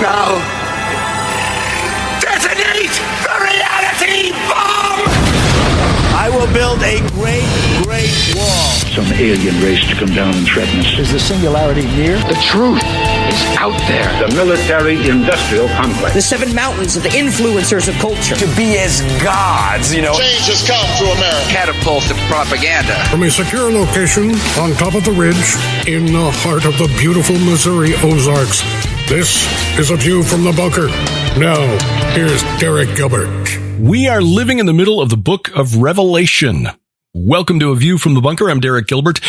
Now, detonate the reality bomb! I will build a great, great wall. Some alien race to come down and threaten us. Is the singularity near? The truth is out there. The military-industrial complex. The 7 mountains of the influencers of culture. To be as gods, you know. Change has come to America. Catapult of propaganda. From a secure location on top of the ridge in the heart of the beautiful Missouri Ozarks, this is A View from the Bunker. Now, here's Derek Gilbert. We are living in the middle of the book of Revelation. Welcome to A View from the Bunker. I'm Derek Gilbert.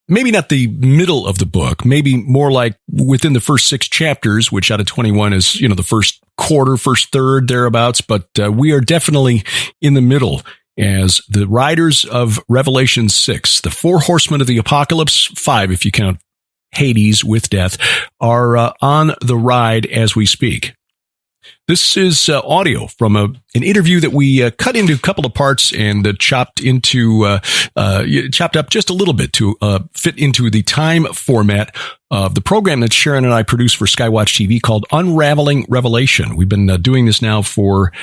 Maybe not the middle of the book, maybe more like within the first 6 chapters, which out of 21 is, the first quarter, first third, thereabouts. But we are definitely in the middle as the riders of Revelation 6, the 4 horsemen of the apocalypse, 5 if you count Hades with death, are on the ride as we speak. This is audio from an interview that we cut into a couple of parts and chopped up just a little bit to fit into the time format of the program that Sharon and I produce for Skywatch TV called Unraveling Revelation. We've been doing this now for,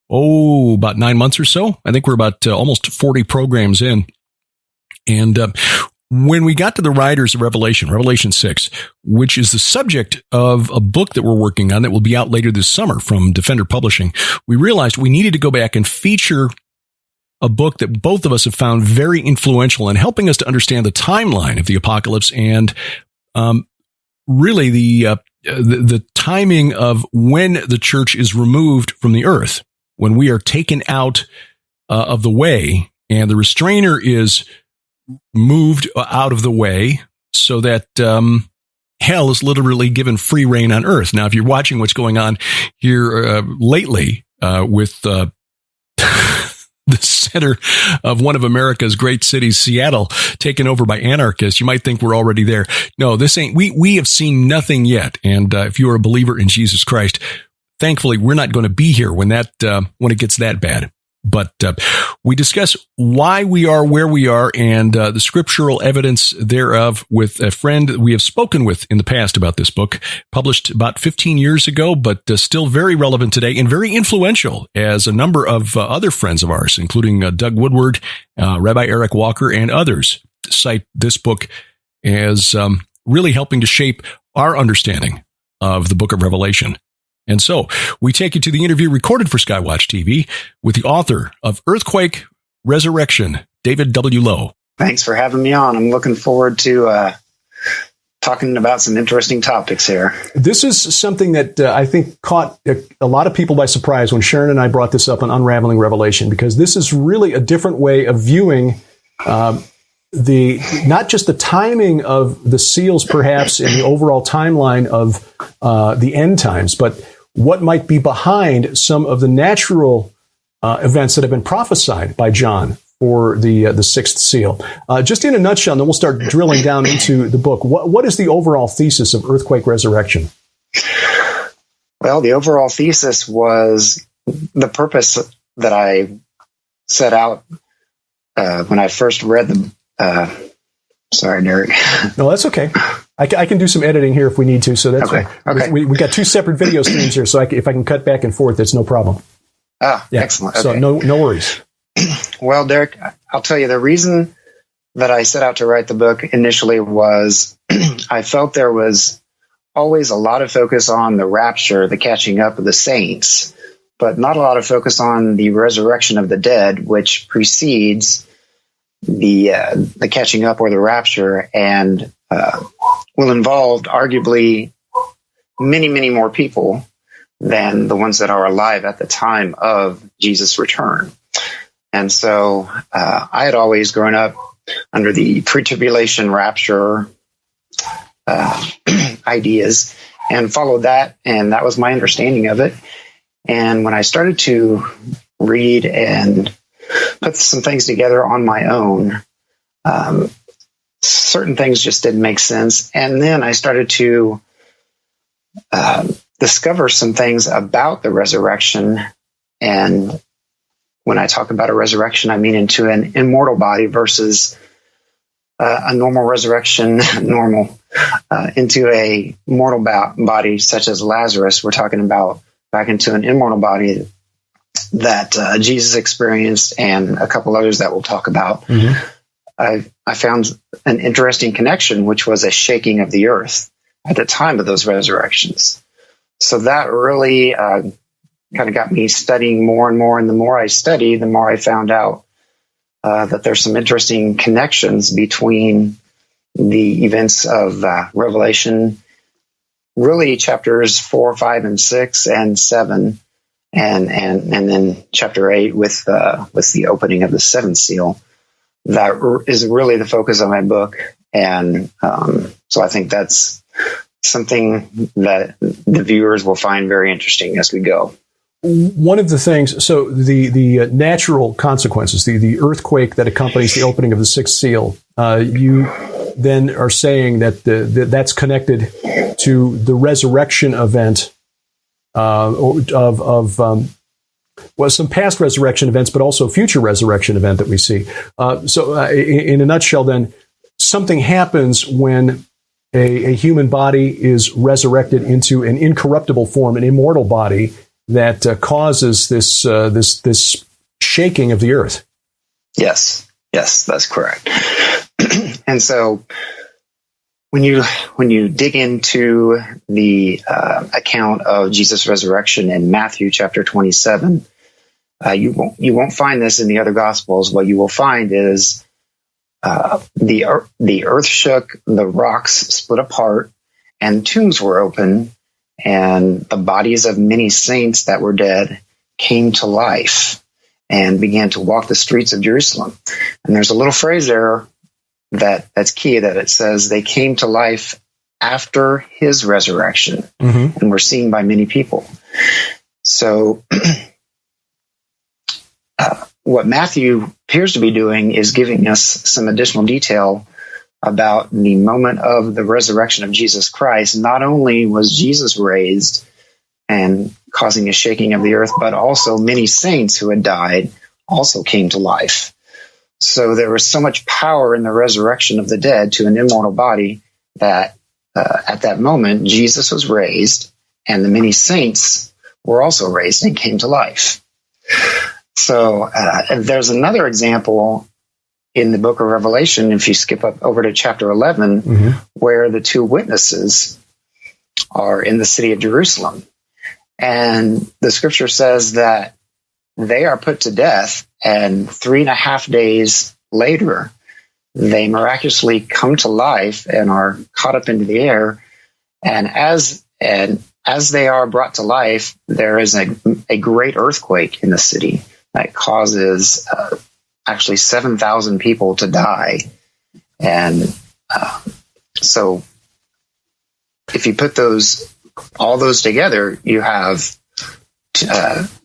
about 9 months or so. I think we're about almost 40 programs in. And when we got to the Riders of Revelation, Revelation 6, which is the subject of a book that we're working on that will be out later this summer from Defender Publishing, we realized we needed to go back and feature a book that both of us have found very influential in helping us to understand the timeline of the apocalypse and really the timing of when the church is removed from the earth, when we are taken out of the way and the restrainer is moved out of the way so that hell is literally given free reign on earth. Now, if you're watching what's going on here lately with the center of one of America's great cities, Seattle, taken over by anarchists, you might think we're already there. No, this ain't. We have seen nothing yet. And if you are a believer in Jesus Christ, thankfully, we're not going to be here when it gets that bad. But we discuss why we are where we are and the scriptural evidence thereof with a friend we have spoken with in the past about this book, published about 15 years ago, but still very relevant today and very influential as a number of other friends of ours, including Doug Woodward, Rabbi Eric Walker, and others, cite this book as really helping to shape our understanding of the book of Revelation. And so we take you to the interview recorded for Skywatch TV with the author of Earthquake Resurrection, David W. Lowe. Thanks for having me on. I'm looking forward to talking about some interesting topics here. This is something that I think caught a lot of people by surprise when Sharon and I brought this up on Unraveling Revelation, because this is really a different way of viewing not just the timing of the seals, perhaps, in the overall timeline of the end times, but what might be behind some of the natural events that have been prophesied by John for the sixth seal. Just in a nutshell, and then we'll start drilling down into the book. What is the overall thesis of Earthquake Resurrection? Well, the overall thesis was the purpose that I set out when I first read the. Sorry, Derek. No, that's okay. I can do some editing here if we need to. So that's okay. Fine. Okay. We got 2 separate video streams here, so if I can cut back and forth, it's no problem. Ah, yeah. Excellent. Okay. So no worries. Well, Derek, I'll tell you, the reason that I set out to write the book initially was I felt there was always a lot of focus on the rapture, the catching up of the saints, but not a lot of focus on the resurrection of the dead, which precedes the catching up or the rapture, and will involve arguably many, many more people than the ones that are alive at the time of Jesus' return. And so I had always grown up under the pre-tribulation rapture ideas and followed that, and that was my understanding of it. And when I started to read and put some things together on my own, certain things just didn't make sense. And then I started to discover some things about the resurrection. And when I talk about a resurrection, I mean into an immortal body versus a normal resurrection, normal into a mortal body such as Lazarus. We're talking about back into an immortal body that Jesus experienced, and a couple others that we'll talk about. I found an interesting connection, which was a shaking of the earth at the time of those resurrections. So that really kind of got me studying more and more. And the more I studied, the more I found out that there's some interesting connections between the events of Revelation, really chapters 4, 5, and 6, and 7, and then chapter 8 with the opening of the seventh seal. That is really the focus of my book, and so I think that's something that the viewers will find very interesting as we go. One of the things, so the natural consequences, the earthquake that accompanies the opening of the sixth seal, you then are saying that that's connected to the resurrection event of some past resurrection events, but also future resurrection event that we see. So in a nutshell, then, something happens when a human body is resurrected into an incorruptible form, an immortal body that causes this shaking of the earth. Yes, that's correct. And so when you dig into the account of Jesus' resurrection in Matthew chapter 27, you won't find this in the other Gospels. What you will find is the earth shook, the rocks split apart, and tombs were open, and the bodies of many saints that were dead came to life and began to walk the streets of Jerusalem. And there's a little phrase there that's key, that it says they came to life after his resurrection, and were seen by many people. So what Matthew appears to be doing is giving us some additional detail about the moment of the resurrection of Jesus Christ. Not only was Jesus raised and causing a shaking of the earth, but also many saints who had died also came to life. So there was so much power in the resurrection of the dead to an immortal body that at that moment, Jesus was raised, and the many saints were also raised and came to life. So there's another example in the book of Revelation, if you skip up over to chapter 11, where the two witnesses are in the city of Jerusalem. And the scripture says that they are put to death, and 3.5 days later, they miraculously come to life and are caught up into the air. And as they are brought to life, there is a great earthquake in the city that causes actually 7,000 people to die. And so if you put all those together, you have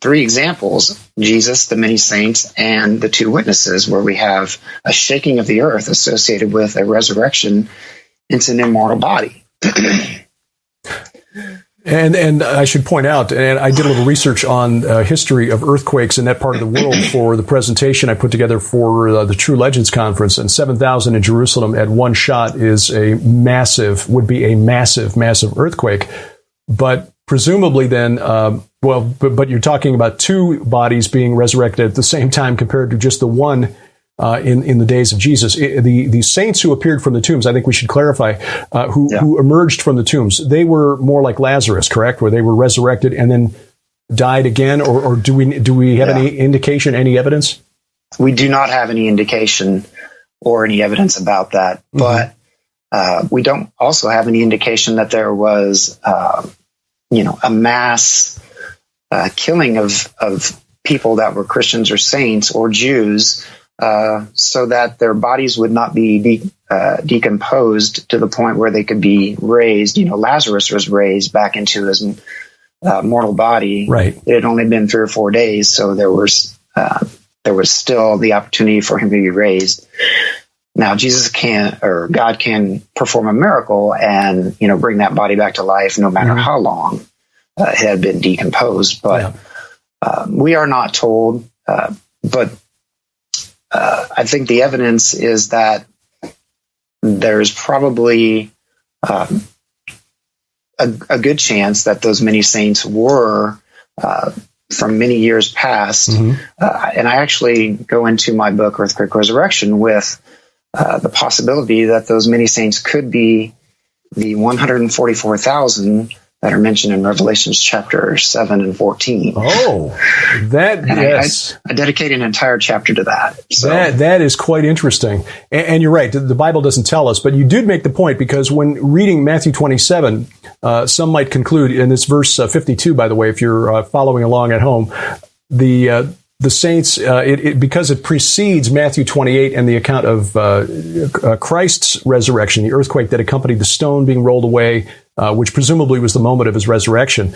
three examples: Jesus, the many saints, and the two witnesses, where we have a shaking of the earth associated with a resurrection into an immortal body. And I should point out, and I did a little research on history of earthquakes in that part of the world for the presentation I put together for the True Legends Conference, and 7,000 in Jerusalem at one shot would be a massive earthquake. But presumably then, but you're talking about two bodies being resurrected at the same time compared to just the one in the days of Jesus. The saints who appeared from the tombs, I think we should clarify, who emerged from the tombs, they were more like Lazarus, correct? Where they were resurrected and then died again, or do we have any indication, any evidence? We do not have any indication or any evidence about that, but we don't also have any indication that there was a mass killing of people that were Christians or saints or Jews, so that their bodies would not be decomposed to the point where they could be raised. Lazarus was raised back into his mortal body. Right. It had only been 3 or 4 days, so there was still the opportunity for him to be raised. Now, God can perform a miracle and bring that body back to life, no matter how long it had been decomposed. But we are not told. But I think the evidence is that there's probably a good chance that those many saints were from many years past. And I actually go into my book, Earthquake Resurrection, with the possibility that those many saints could be the 144,000 that are mentioned in Revelations chapter 7 and 14. Oh, that, and yes. I dedicate an entire chapter to that. So. That is quite interesting. And you're right, the Bible doesn't tell us, but you did make the point, because when reading Matthew 27, some might conclude, and it's verse 52, by the way, if you're following along at home, the saints, because it precedes Matthew 28 and the account of Christ's resurrection, the earthquake that accompanied the stone being rolled away, which presumably was the moment of his resurrection.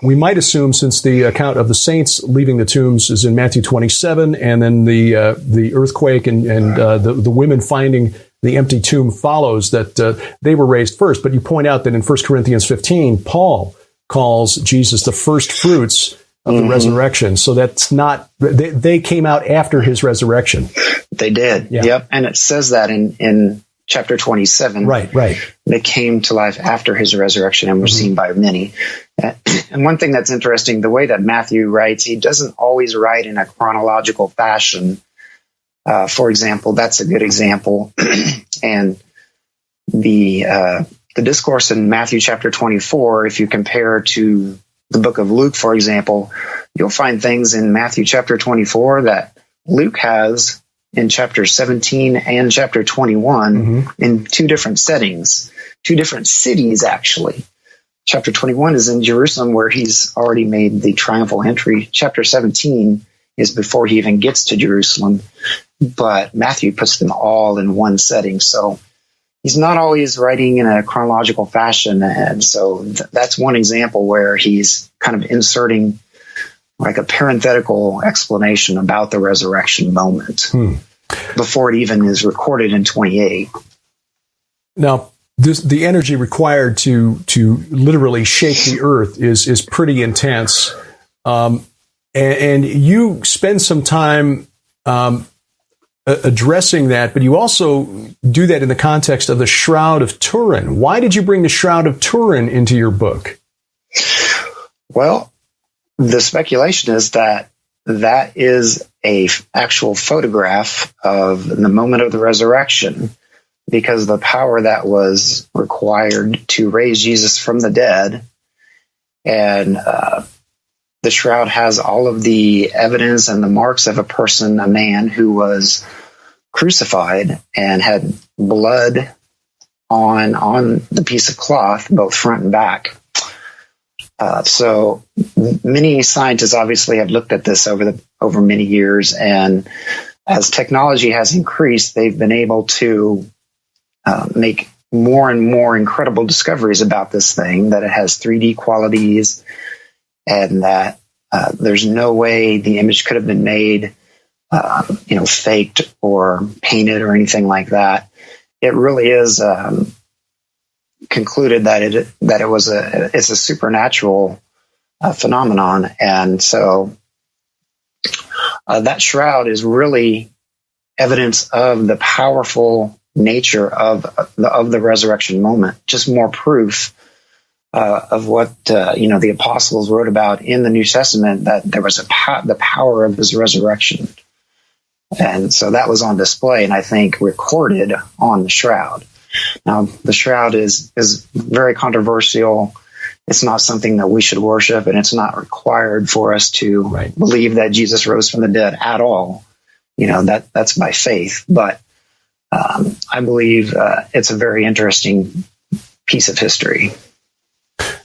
We might assume, since the account of the saints leaving the tombs is in Matthew 27, and then the earthquake and the women finding the empty tomb follows, that they were raised first. But you point out that in 1 Corinthians 15, Paul calls Jesus the first fruits of the resurrection. So that's not, they came out after his resurrection. They did. Yeah. Yep. And it says that in chapter 27. Right. They came to life after his resurrection and were seen by many. And one thing that's interesting, the way that Matthew writes, he doesn't always write in a chronological fashion. For example, that's a good example. And the discourse in Matthew chapter 24, if you compare to the book of Luke, for example, you'll find things in Matthew chapter 24 that Luke has in chapter 17 and chapter 21 in two different settings, two different cities, actually. Chapter 21 is in Jerusalem, where he's already made the triumphal entry. Chapter 17 is before he even gets to Jerusalem, but Matthew puts them all in one setting. So he's not always writing in a chronological fashion. And so that's one example where he's kind of inserting like a parenthetical explanation about the resurrection moment before it even is recorded in 28. Now, the energy required to literally shake the earth is pretty intense. And you spend some time addressing that, but you also do that in the context of the Shroud of Turin. Why did you bring the Shroud of Turin into your book? Well, the speculation is that is a actual photograph of the moment of the resurrection, because the power that was required to raise Jesus from the dead, and the shroud has all of the evidence and the marks of a man who was crucified and had blood on the piece of cloth, both front and back. So many scientists obviously have looked at this over many years, and as technology has increased, they've been able to make more and more incredible discoveries about this thing, that it has 3D qualities, and that there's no way the image could have been made, faked or painted or anything like that. It really is concluded that it's a supernatural phenomenon, and so that shroud is really evidence of the powerful nature of the resurrection moment. Just more proof of what the apostles wrote about in the New Testament, that there was the power of his resurrection, and so that was on display, and I think recorded on the shroud. Now, the shroud is very controversial. It's not something that we should worship, and it's not required for us to believe that Jesus rose from the dead at all. That's by faith, but I believe it's a very interesting piece of history.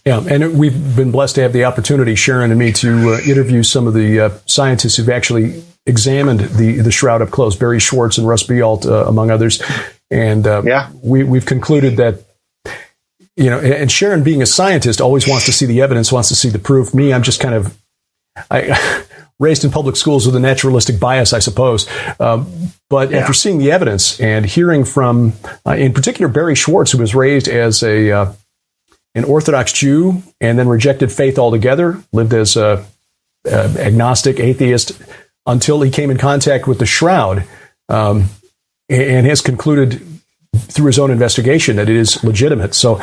Yeah, and we've been blessed to have the opportunity, Sharon and me, to interview some of the scientists who've actually examined the shroud up close, Barry Schwartz and Russ Bialt, among others. And we've concluded that, and Sharon, being a scientist, always wants to see the evidence, wants to see the proof. Me, I'm just kind of raised in public schools with a naturalistic bias, I suppose. But after seeing the evidence and hearing from, in particular, Barry Schwartz, who was raised as an Orthodox Jew and then rejected faith altogether, lived as a agnostic, atheist, until he came in contact with the shroud, and has concluded through his own investigation that it is legitimate. So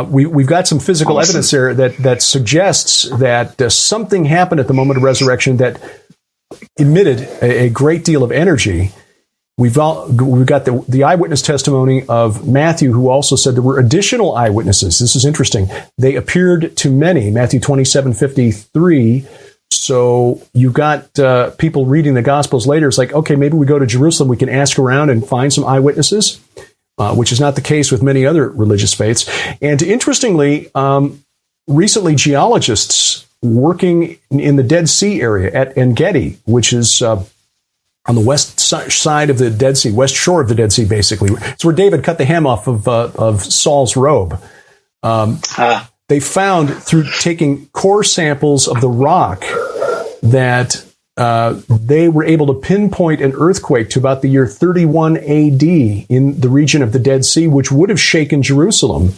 we've got some physical evidence there that suggests that something happened at the moment of resurrection that emitted a great deal of energy. We've got the eyewitness testimony of Matthew, who also said there were additional eyewitnesses. This is interesting. They appeared to many, Matthew 27:53. So you've got people reading the Gospels later. It's like, okay, maybe we go to Jerusalem. We can ask around and find some eyewitnesses, which is not the case with many other religious faiths. And interestingly, recently geologists working in the Dead Sea area at En-Gedi, which is on the west side of the Dead Sea, west shore of the Dead Sea, basically. It's where David cut the hem off of Saul's robe. They found, through taking core samples of the rock, that they were able to pinpoint an earthquake to about the year 31 AD in the region of the Dead Sea, which would have shaken Jerusalem,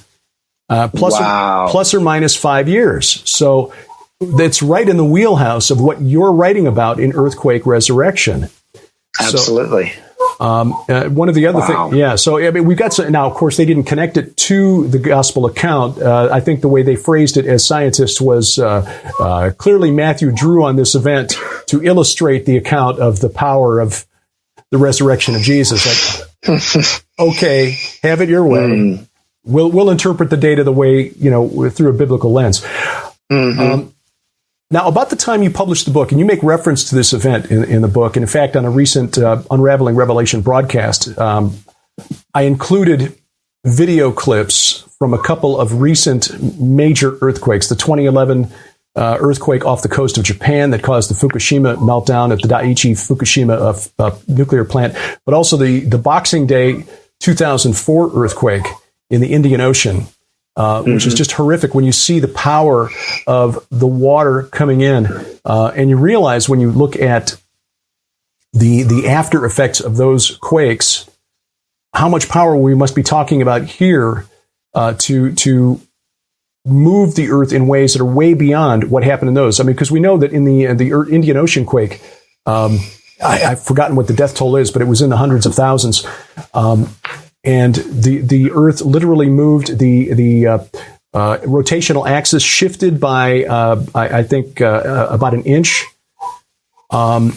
plus or minus 5 years. So that's right in the wheelhouse of what you're writing about in Earthquake Resurrection. Absolutely. One of the other things, yeah. So I mean, we've got some, now. Of course, they didn't connect it to the gospel account. I think the way they phrased it as scientists was clearly Matthew drew on this event to illustrate the account of the power of the resurrection of Jesus. Like, okay, have it your way. We'll interpret the data the way, through a biblical lens. Now, about the time you published the book, and you make reference to this event in the book, and in fact, on a recent Unraveling Revelation broadcast, I included video clips from a couple of recent major earthquakes. The 2011 earthquake off the coast of Japan that caused the Fukushima meltdown at the Daiichi Fukushima nuclear plant, but also the Boxing Day 2004 earthquake in the Indian Ocean. Which is just horrific when you see the power of the water coming in. And you realize when you look at the after effects of those quakes, how much power we must be talking about here to move the earth in ways that are way beyond what happened in those. I mean, because we know that in the Indian Ocean quake, I've forgotten what the death toll is, but it was in the hundreds of thousands. And the Earth literally moved. The rotational axis shifted by, I think, about an inch. And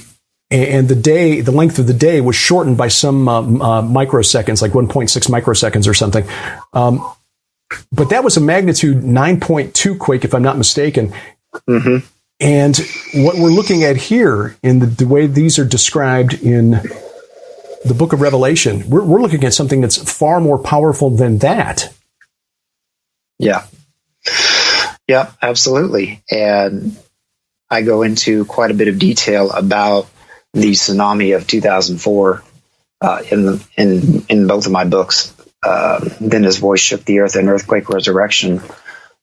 the length of the day was shortened by some microseconds, like 1.6 microseconds or something. But that was a magnitude 9.2 quake, if I'm not mistaken. And what we're looking at here in the way these are described in the book of Revelation, we're looking at something that's far more powerful than that. Yeah, absolutely. And I go into quite a bit of detail about the tsunami of 2004 in both of my books. Then His Voice Shook the Earth and Earthquake Resurrection.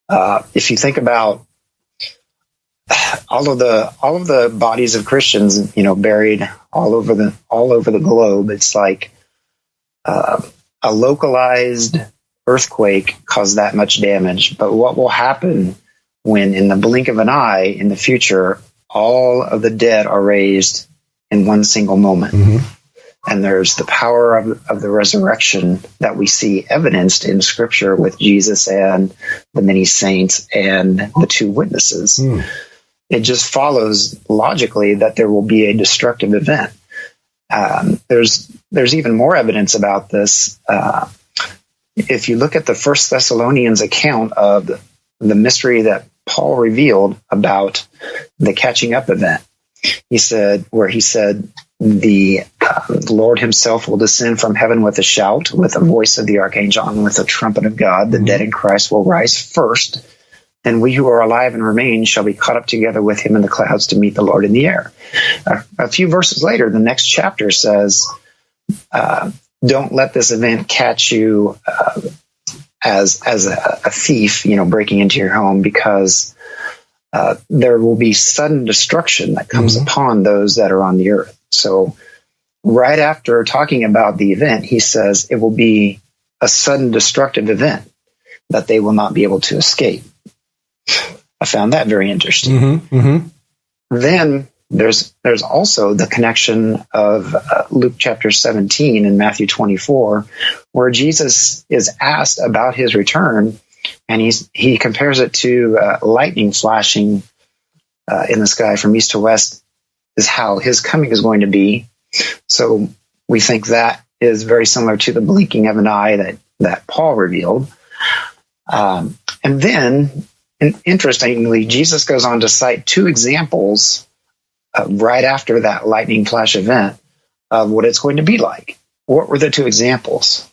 If you think about all of the bodies of Christians, buried all over the globe, it's like a localized earthquake caused that much damage. But what will happen when, in the blink of an eye, in the future, all of the dead are raised in one single moment? And there's the power of the resurrection that we see evidenced in Scripture with Jesus and the many saints and the two witnesses. It just follows logically that there will be a destructive event. There's even more evidence about this. If you look at the First Thessalonians account of the mystery that Paul revealed about the catching up event, he said the Lord himself will descend from heaven with a shout, with the voice of the archangel, and with the trumpet of God. The dead in Christ will rise first. And we who are alive and remain shall be caught up together with him in the clouds to meet the Lord in the air. A few verses later, the next chapter says, don't let this event catch you as a thief, breaking into your home, because there will be sudden destruction that comes upon those that are on the earth. So right after talking about the event, he says it will be a sudden destructive event that they will not be able to escape. I found that very interesting. Then there's also the connection of Luke chapter 17 and Matthew 24, where Jesus is asked about his return, and he compares it to lightning flashing in the sky from east to west is how his coming is going to be. So we think that is very similar to the blinking of an eye that Paul revealed. And then, interestingly, Jesus goes on to cite two examples right after that lightning flash event of what it's going to be like. What were the two examples?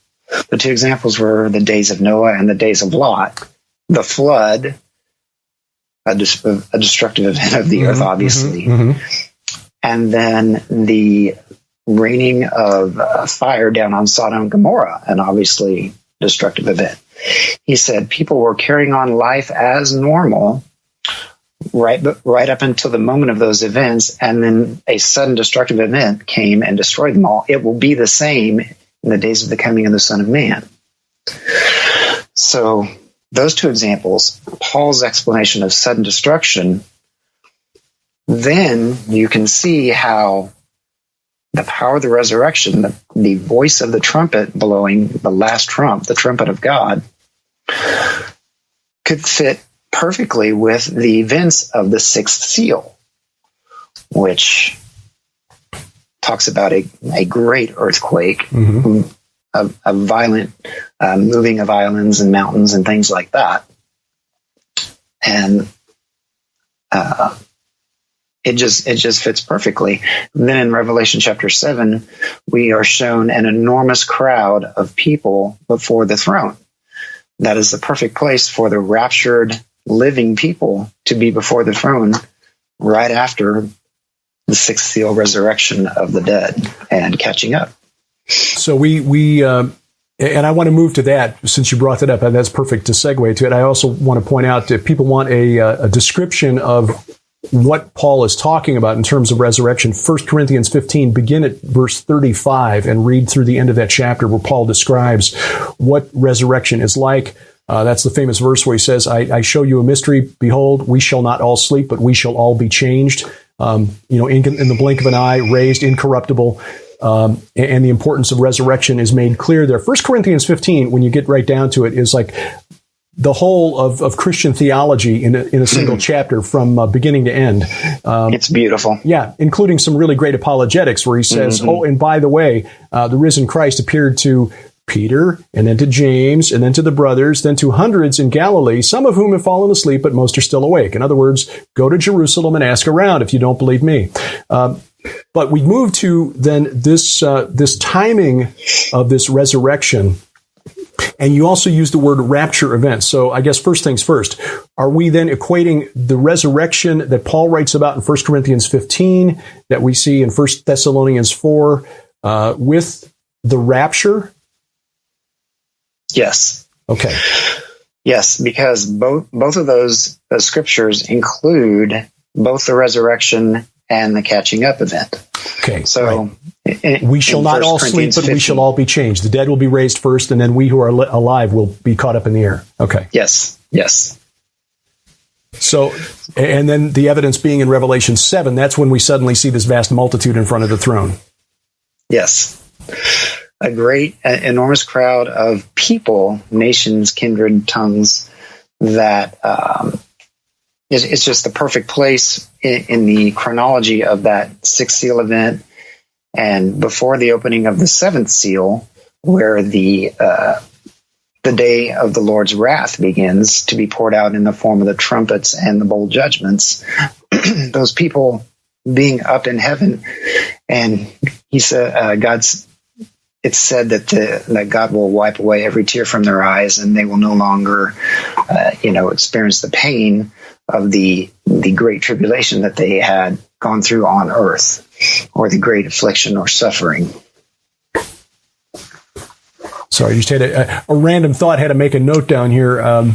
The two examples were the days of Noah and the days of Lot. The flood, a destructive event of the earth, obviously. And then the raining of fire down on Sodom and Gomorrah, an obviously destructive event. He said people were carrying on life as normal right up until the moment of those events, and then a sudden destructive event came and destroyed them all. It will be the same in the days of the coming of the Son of Man. So those two examples, Paul's explanation of sudden destruction, then you can see how the power of the resurrection, the voice of the trumpet blowing the last trump, the trumpet of God, could fit perfectly with the events of the sixth seal, which talks about a great earthquake, a violent moving of islands and mountains and things like that. And it just fits perfectly. Then in Revelation chapter 7, we are shown an enormous crowd of people before the throne. That is the perfect place for the raptured living people to be before the throne right after the sixth seal resurrection of the dead and catching up. So we and I want to move to that since you brought that up, and that's perfect to segue to it. I also want to point out that people want a description of what Paul is talking about in terms of resurrection. 1 Corinthians 15, begin at verse 35 and read through the end of that chapter where Paul describes what resurrection is like. That's the famous verse where he says, I show you a mystery. Behold, we shall not all sleep, but we shall all be changed. In the blink of an eye, raised incorruptible. And the importance of resurrection is made clear there. 1 Corinthians 15, when you get right down to it, is like the whole of Christian theology in a single chapter from beginning to end. It's beautiful. Yeah, including some really great apologetics where he says, oh, and by the way, the risen Christ appeared to Peter, and then to James, and then to the brothers, then to hundreds in Galilee, some of whom have fallen asleep, but most are still awake. In other words, go to Jerusalem and ask around if you don't believe me. But we move to then this timing of this resurrection, and you also use the word rapture event. So I guess first things first, are we then equating the resurrection that Paul writes about in 1 Corinthians 15, that we see in 1 Thessalonians 4, with the rapture? Yes. Okay. Yes, because both of those scriptures include both the resurrection and the catching up event. Okay. So we shall not all sleep, but we shall all be changed. The dead will be raised first, and then we who are alive will be caught up in the air. Okay. Yes. So, and then the evidence being in Revelation 7, that's when we suddenly see this vast multitude in front of the throne. Yes. A great, enormous crowd of people, nations, kindred, tongues, that it's just the perfect place in the chronology of that sixth seal event and before the opening of the seventh seal, where the day of the Lord's wrath begins to be poured out in the form of the trumpets and the bowl judgments. Those people being up in heaven, and he said, it's said that God will wipe away every tear from their eyes, and they will no longer, experience the pain of the great tribulation that they had gone through on earth, or the great affliction or suffering. Sorry, I just had a random thought. Had to make a note down here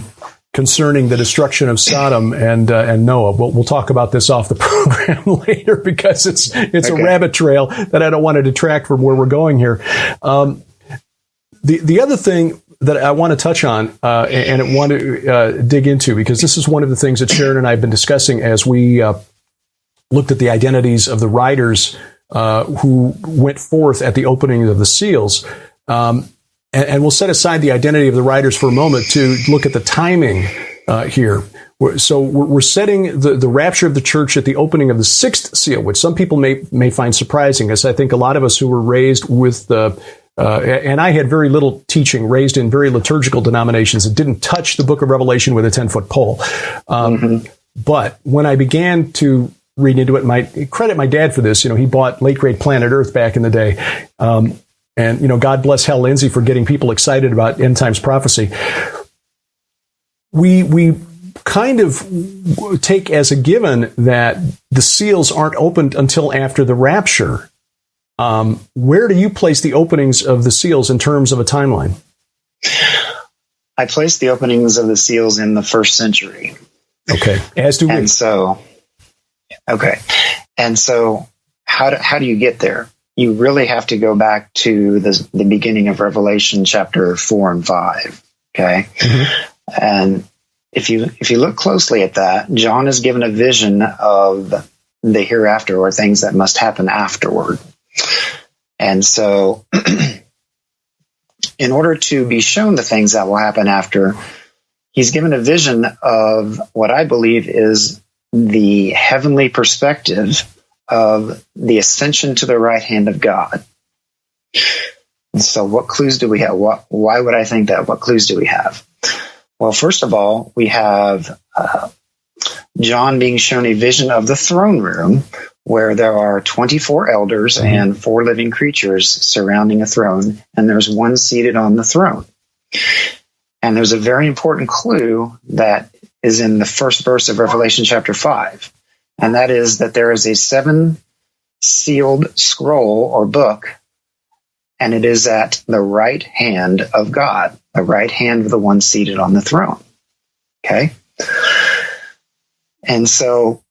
concerning the destruction of Sodom and Noah. We'll talk about this off the program later because it's okay. A rabbit trail that I don't want to detract from where we're going here. The other thing that I want to touch on and I want to dig into, because this is one of the things that Sharon and I have been discussing as we looked at the identities of the writers who went forth at the opening of the seals. And we'll set aside the identity of the writers for a moment to look at the timing here. So we're setting the rapture of the church at the opening of the sixth seal, which some people may find surprising, as I think a lot of us who were raised with and I had very little teaching, raised in very liturgical denominations that didn't touch the book of Revelation with a 10-foot pole. But when I began to read into it, credit my dad for this. He bought late grade Planet Earth back in the day. And, God bless Hal Lindsey for getting people excited about end times prophecy. We kind of take as a given that the seals aren't opened until after the rapture. Where do you place the openings of the seals in terms of a timeline? I place the openings of the seals in the first century. Okay, as do we. And so how do you get there? You really have to go back to the beginning of Revelation chapter 4 and 5. Okay, and if you look closely at that, John is given a vision of the hereafter, or things that must happen afterward. And so in order to be shown the things that will happen after, he's given a vision of what I believe is the heavenly perspective of the ascension to the right hand of God. And so what clues do we have? Why would I think that? What clues do we have? Well, first of all, we have John being shown a vision of the throne room, where there are 24 elders and 4 living creatures surrounding a throne, and there's one seated on the throne. And there's a very important clue that is in the first verse of Revelation chapter 5, and that is that there is a 7-sealed scroll or book, and it is at the right hand of God, the right hand of the one seated on the throne. Okay? And so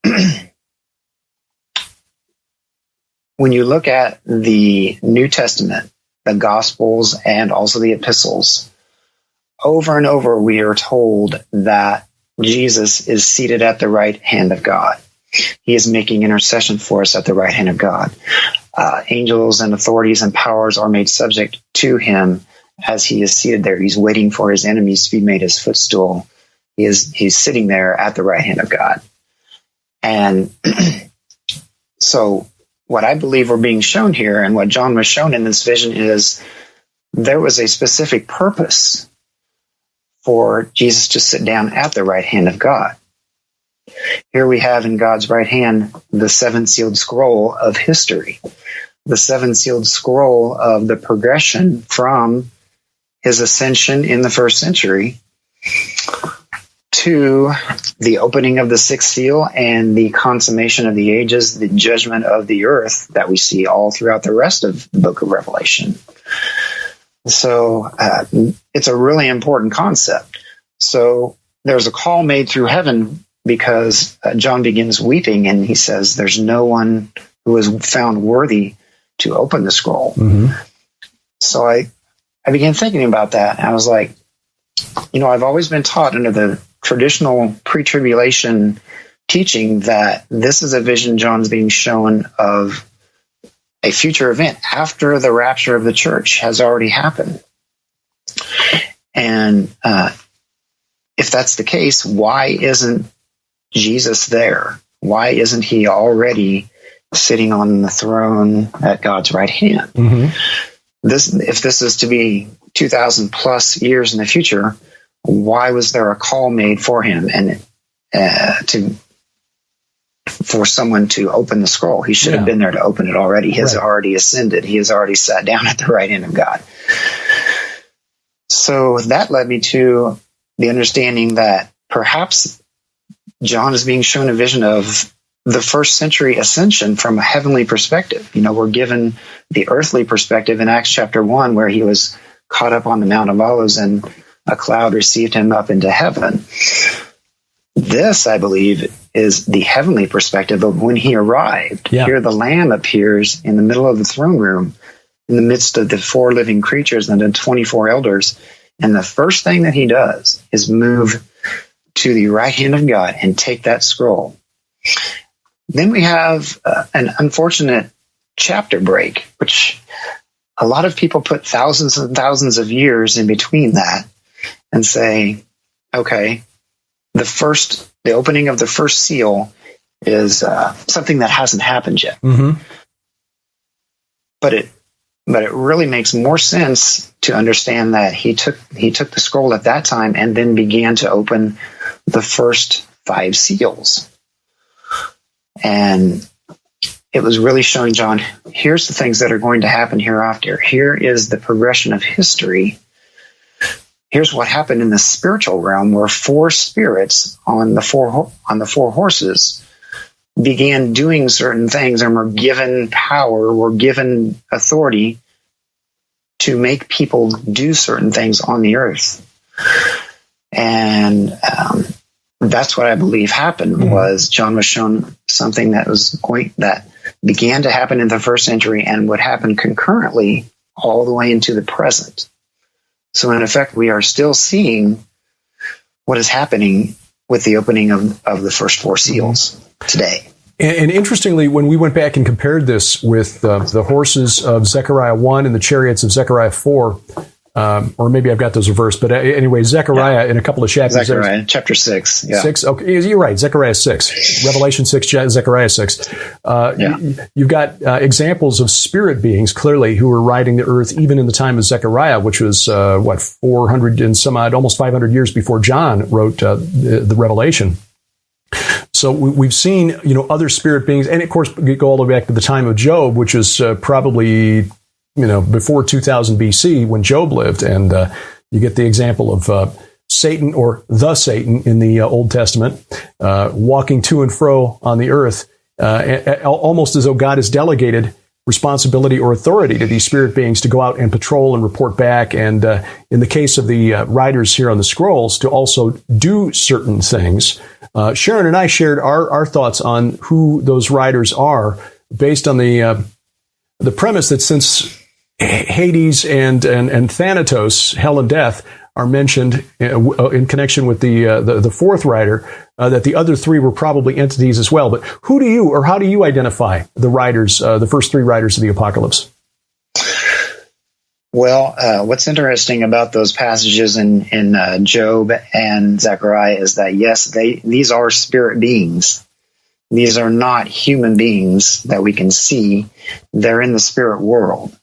when you look at the New Testament, the Gospels, and also the epistles, over and over we are told that Jesus is seated at the right hand of God. He is making intercession for us at the right hand of God. Angels and authorities and powers are made subject to him as he is seated there. He's waiting for his enemies to be made his footstool. He's sitting there at the right hand of God. And so what I believe we're being shown here, and what John was shown in this vision, is there was a specific purpose for Jesus to sit down at the right hand of God. Here we have in God's right hand the 7-sealed scroll of history, the 7-sealed scroll of the progression from his ascension in the first century to the opening of the 6th seal and the consummation of the ages, the judgment of the earth that we see all throughout the rest of the book of Revelation. So it's a really important concept. So there's a call made through heaven because John begins weeping, and he says there's no one who is found worthy to open the scroll. So I began thinking about that, and I was like, I've always been taught under the traditional pre-tribulation teaching that this is a vision John's being shown of a future event after the rapture of the church has already happened. And if that's the case, why isn't Jesus there? Why isn't he already sitting on the throne at God's right hand? If this is to be 2,000 plus years in the future, why was there a call made for him and for someone to open the scroll? He should have been there to open it already. He has already ascended. He has already sat down at the right hand of God. So that led me to the understanding that perhaps John is being shown a vision of the first century ascension from a heavenly perspective. We're given the earthly perspective in Acts chapter 1, where he was caught up on the Mount of Olives and a cloud received him up into heaven. This, I believe, is the heavenly perspective of when he arrived. Here the Lamb appears in the middle of the throne room, in the midst of the 4 living creatures and the 24 elders. And the first thing that he does is move to the right hand of God and take that scroll. Then we have an unfortunate chapter break, which a lot of people put thousands and thousands of years in between that and say, okay, the opening of the first seal is something that hasn't happened yet. Mm-hmm. But it really makes more sense to understand that he took the scroll at that time and then began to open the first 5 seals. And it was really showing John, here's the things that are going to happen hereafter. Here is the progression of history. Here's what happened in the spiritual realm, where 4 spirits on the four horses began doing certain things and were given power, were given authority to make people do certain things on the earth. And that's what I believe happened. Was John was shown something that began to happen in the first century and would happen concurrently all the way into the present. So in effect, we are still seeing what is happening with the opening of the first 4 seals today. And interestingly, when we went back and compared this with the horses of Zechariah 1 and the chariots of Zechariah 4, or maybe I've got those reversed, but anyway, Zechariah in a couple of chapters. Zechariah, chapter 6. Yeah. 6? Okay, you're right, Zechariah 6. Revelation 6, Zechariah 6. You've got examples of spirit beings, clearly, who were riding the earth even in the time of Zechariah, which was, 400 and some odd, almost 500 years before John wrote the Revelation. So we've seen, other spirit beings, and of course, we go all the way back to the time of Job, which is probably, before 2000 BC when Job lived, and you get the example of Satan, or the Satan in the Old Testament, walking to and fro on the earth, almost as though God has delegated responsibility or authority to these spirit beings to go out and patrol and report back, and in the case of the riders here on the scrolls, to also do certain things. Sharon and I shared our thoughts on who those riders are based on the premise that since Hades and Thanatos, hell and death, are mentioned in connection with the fourth rider, that the other 3 were probably entities as well. But how do you identify the riders, the first 3 riders of the apocalypse? Well, what's interesting about those passages in Job and Zechariah is that, yes, these are spirit beings. These are not human beings that we can see. They're in the spirit world.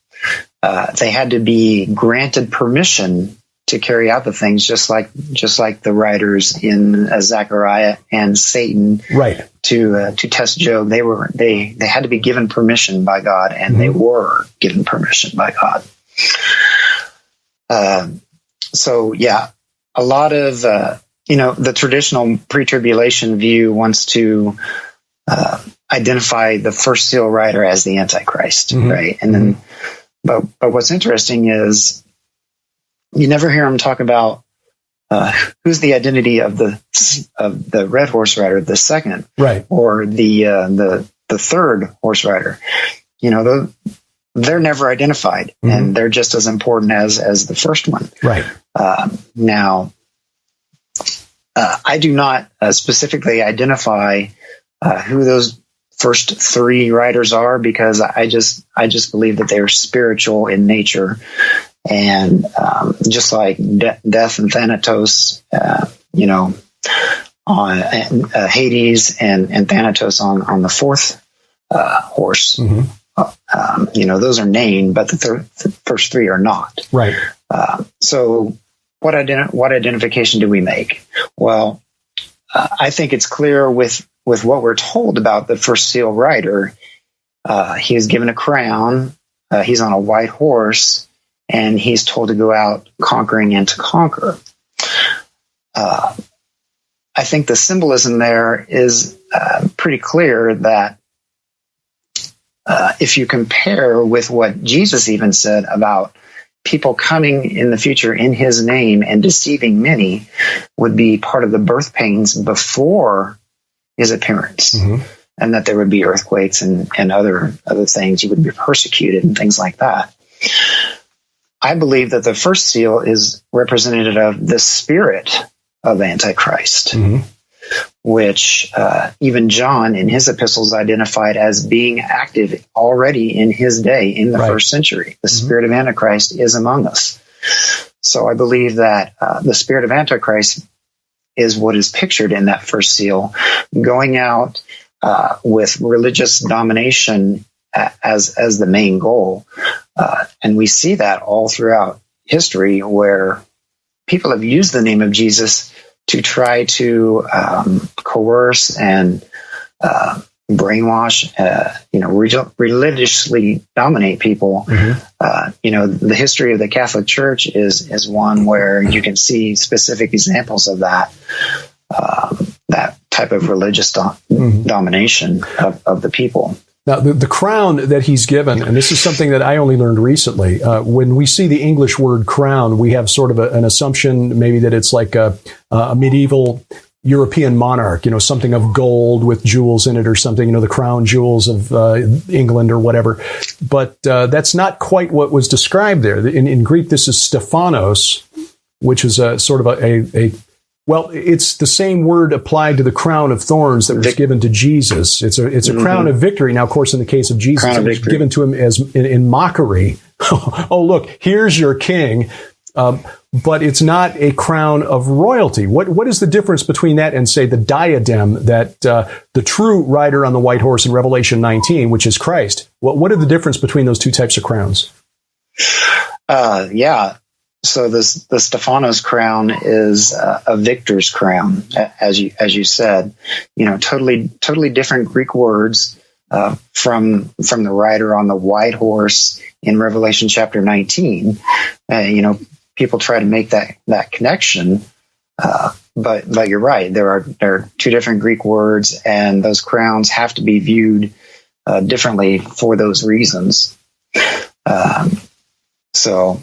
They had to be granted permission to carry out the things, just like the writers in Zechariah and Satan, right? To test Job, they had to be given permission by God, and they were given permission by God. So yeah, a lot of the traditional pre-tribulation view wants to identify the first seal rider as the Antichrist, right? And then, but what's interesting is you never hear him talk about who's the identity of the red horse rider, the second, right, or the third horse rider. They're never identified, and they're just as important as the first one. Right. Now, I do not specifically identify who those first 3 riders are, because I just believe that they are spiritual in nature, and just like death and Thanatos, on Hades and Thanatos on the fourth horse. Those are named, but the first 3 are not. Right. So what identification do we make? Well, I think it's clear with what we're told about the first seal rider. He is given a crown. He's on a white horse, and he's told to go out conquering and to conquer. I think the symbolism there is pretty clear that if you compare with what Jesus even said about people coming in the future in his name and deceiving many, would be part of the birth pains before his appearance, and that there would be earthquakes and other things. You would be persecuted and things like that. I believe that the first seal is representative of the spirit of Antichrist, which even John in his epistles identified as being active already in his day in the first century. The spirit of Antichrist is among us. So I believe that the spirit of Antichrist is what is pictured in that first seal, going out with religious domination as the main goal. And we see that all throughout history, where people have used the name of Jesus to try to coerce and brainwash, religiously dominate people. The history of the Catholic Church is one where you can see specific examples of that type of religious domination of the people. Now, the crown that he's given, and this is something that I only learned recently, when we see the English word crown, we have sort of an assumption maybe that it's like a medieval European monarch, something of gold with jewels in it or something, the crown jewels of England or whatever. But that's not quite what was described there. In Greek, this is Stephanos, which is a sort of well, it's the same word applied to the crown of thorns that was given to Jesus. It's a crown of victory. Now, of course, in the case of Jesus, it was given to him as in mockery. Oh, look, here's your king. But it's not a crown of royalty. What is the difference between that and, say, the diadem that the true rider on the white horse in Revelation 19, which is Christ? What are the difference between those two types of crowns? So the Stephanos crown is a victor's crown, as you said. Totally different Greek words from the rider on the white horse in Revelation chapter 19. People try to make that connection, but you're right. There are two different Greek words, and those crowns have to be viewed differently for those reasons. So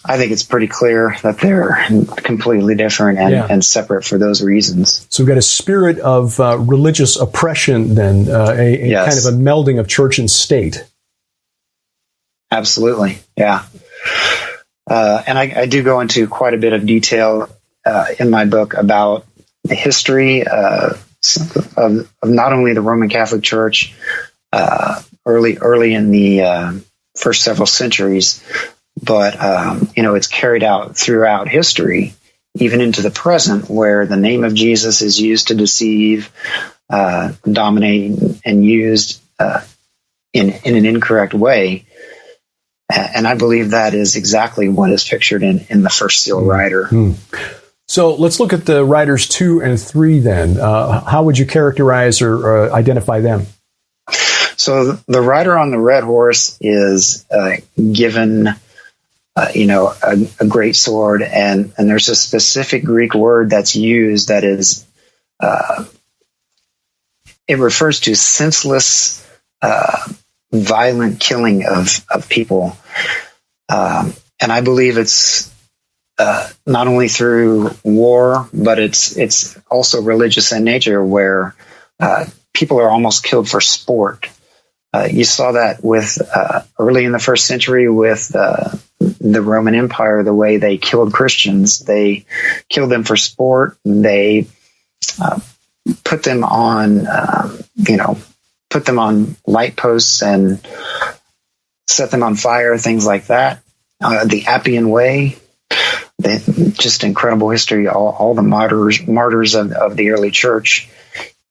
I think it's pretty clear that they're completely different and separate for those reasons. So we've got a spirit of religious oppression, then, a kind of a melding of church and state. Absolutely, yeah. And I do go into quite a bit of detail in my book about the history of not only the Roman Catholic Church early in the first several centuries, but it's carried out throughout history, even into the present, where the name of Jesus is used to deceive, dominate, and used in an incorrect way. And I believe that is exactly what is pictured in the first seal rider. So let's look at the riders 2 and 3 then. How would you characterize or identify them? So the rider on the red horse is given a great sword, and there's a specific Greek word that's used that is, it refers to senseless, violent killing of people. And I believe it's not only through war, but it's also religious in nature, where people are almost killed for sport. You saw that with early in the first century with the Roman Empire, the way they killed Christians. They killed them for sport. They put them on, light posts and set them on fire, things like that. The Appian Way, just incredible history. All the martyrs of the early church.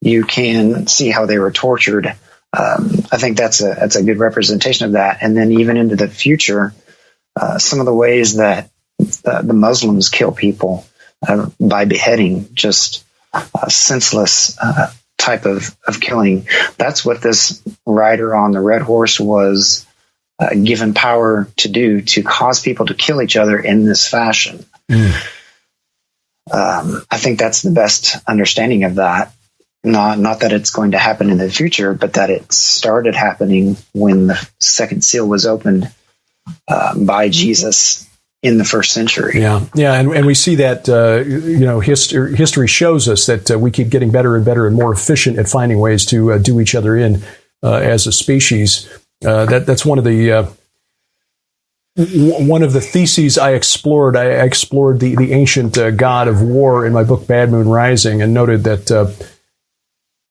You can see how they were tortured. I think that's a good representation of that. And then even into the future, some of the ways that the Muslims kill people by beheading, just senseless type of killing. That's what this rider on the red horse was given power to do, to cause people to kill each other in this fashion. I think that's the best understanding of that. Not that it's going to happen in the future, but that it started happening when the second seal was opened by Jesus in the first century. Yeah, and we see that history shows us that we keep getting better and better and more efficient at finding ways to do each other in as a species. That's one of the one of the theses I explored the ancient god of war in my book Bad Moon Rising, and noted that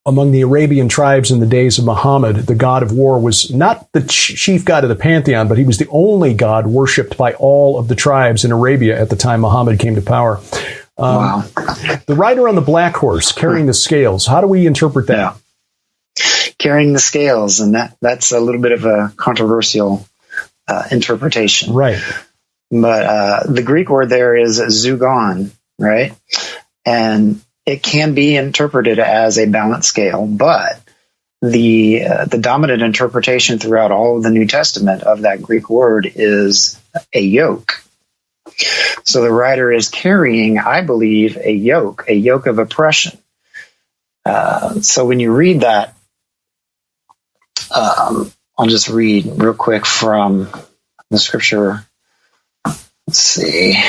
among the Arabian tribes in the days of Muhammad, the god of war was not the chief god of the pantheon, but he was the only god worshipped by all of the tribes in Arabia at the time Muhammad came to power. Wow. The rider on the black horse carrying the scales, how do we interpret that? Yeah. Carrying the scales, and that's a little bit of a controversial interpretation. Right. But the Greek word there is zugon, right? And it can be interpreted as a balanced scale, but the dominant interpretation throughout all of the New Testament of that Greek word is a yoke. So the writer is carrying, I believe, a yoke of oppression. So when you read that, I'll just read real quick from the scripture. Let's see.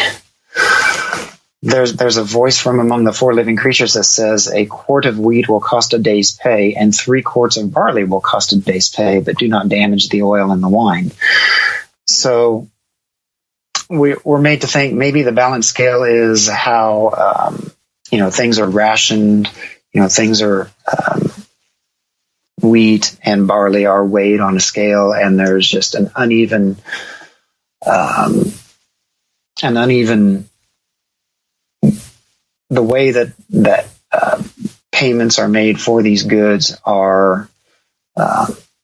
There's a voice from among the four living creatures that says, a quart of wheat will cost a day's pay, and 3 quarts of barley will cost a day's pay, but do not damage the oil and the wine. So we're made to think maybe the balanced scale is how, things are rationed, things are, wheat and barley are weighed on a scale, and there's just an uneven the way that payments are made for these goods are,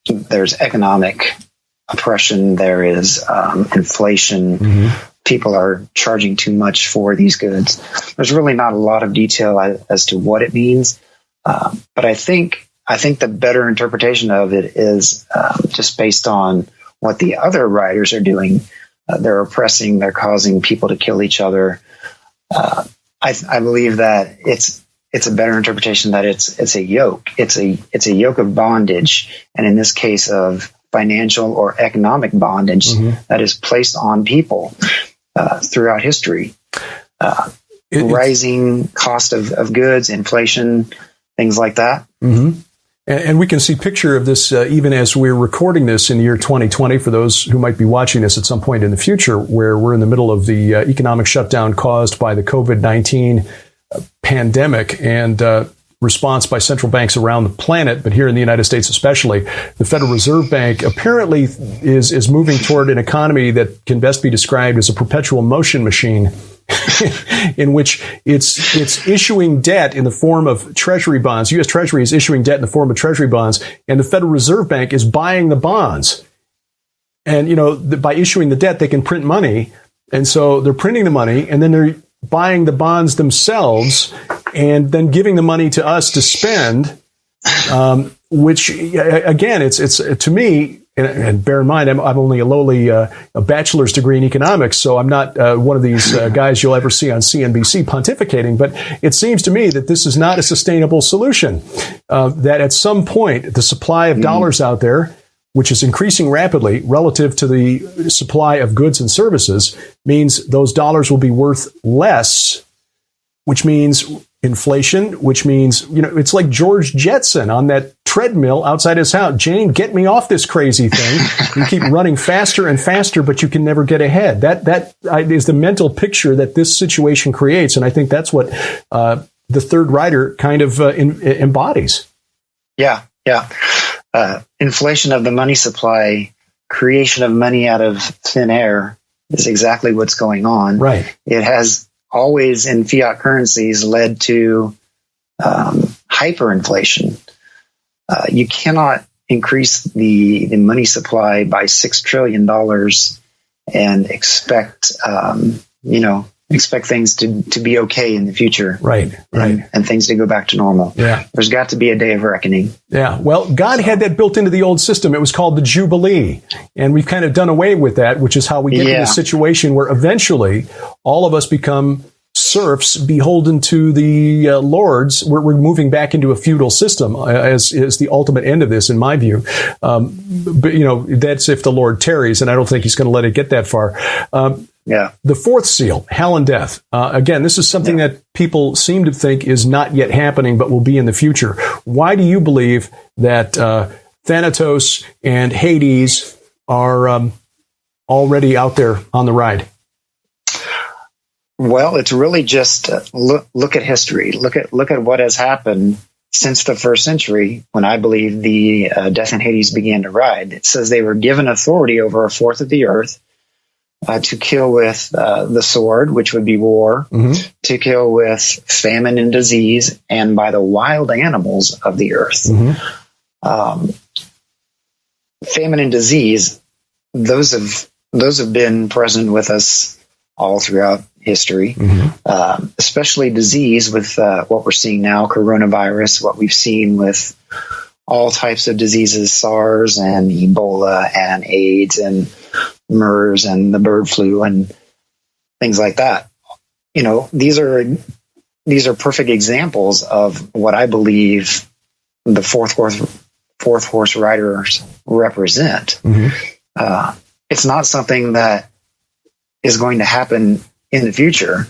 there's economic oppression, there is inflation. Mm-hmm. People are charging too much for these goods. There's really not a lot of detail as to what it means, but I think the better interpretation of it is just based on what the other writers are doing. They're oppressing, they're causing people to kill each other. I believe that it's a better interpretation that it's a yoke. It's a yoke of bondage, and in this case of financial or economic bondage that is placed on people throughout history. Rising cost of goods, inflation, things like that. Mm-hmm. And we can see picture of this even as we're recording this in the year 2020, for those who might be watching this at some point in the future, where we're in the middle of the economic shutdown caused by the COVID-19 pandemic and response by central banks around the planet, but here in the United States especially. The Federal Reserve Bank apparently is moving toward an economy that can best be described as a perpetual motion machine, in which it's issuing debt in the form of treasury bonds. U.S. Treasury is issuing debt in the form of treasury bonds, and the Federal Reserve Bank is buying the bonds. And, by issuing the debt, they can print money. And so they're printing the money, and then they're buying the bonds themselves, and then giving the money to us to spend, which, again, it's to me, and bear in mind, I'm only a lowly a bachelor's degree in economics, so I'm not one of these guys you'll ever see on CNBC pontificating, but it seems to me that this is not a sustainable solution, that at some point the supply of dollars out there, which is increasing rapidly relative to the supply of goods and services, means those dollars will be worth less, which means inflation, which means, it's like George Jetson on that treadmill outside his house. Jane, get me off this crazy thing. You keep running faster and faster, but you can never get ahead. That is the mental picture that this situation creates. And I think that's what the third writer kind of embodies. Yeah. Inflation of the money supply, creation of money out of thin air is exactly what's going on. Right. It has always in fiat currencies led to hyperinflation. You cannot increase the money supply by $6 trillion and expect things to be okay in the future. Right. And things to go back to normal. Yeah. There's got to be a day of reckoning. Yeah. Well, God had that built into the old system. It was called the Jubilee. And we've kind of done away with that, which is how we get to a situation where eventually all of us become serfs beholden to the lords. We're moving back into a feudal system as is the ultimate end of this, in my view. But, that's if the Lord tarries, and I don't think he's going to let it get that far. The fourth seal, hell and death. Again, this is something that people seem to think is not yet happening, but will be in the future. Why do you believe that Thanatos and Hades are already out there on the ride? Well, it's really just look at history. Look at what has happened since the first century, when I believe the death and Hades began to ride. It says they were given authority over a fourth of the earth to kill with the sword, which would be war, to kill with famine and disease, and by the wild animals of the earth. Famine and disease, those have been present with us all throughout history, especially disease with what we're seeing now, coronavirus, what we've seen with all types of diseases, SARS and Ebola and AIDS and MERS and the bird flu and things like that. You know, these are perfect examples of what I believe the fourth horse riders represent. It's not something that is going to happen in the future,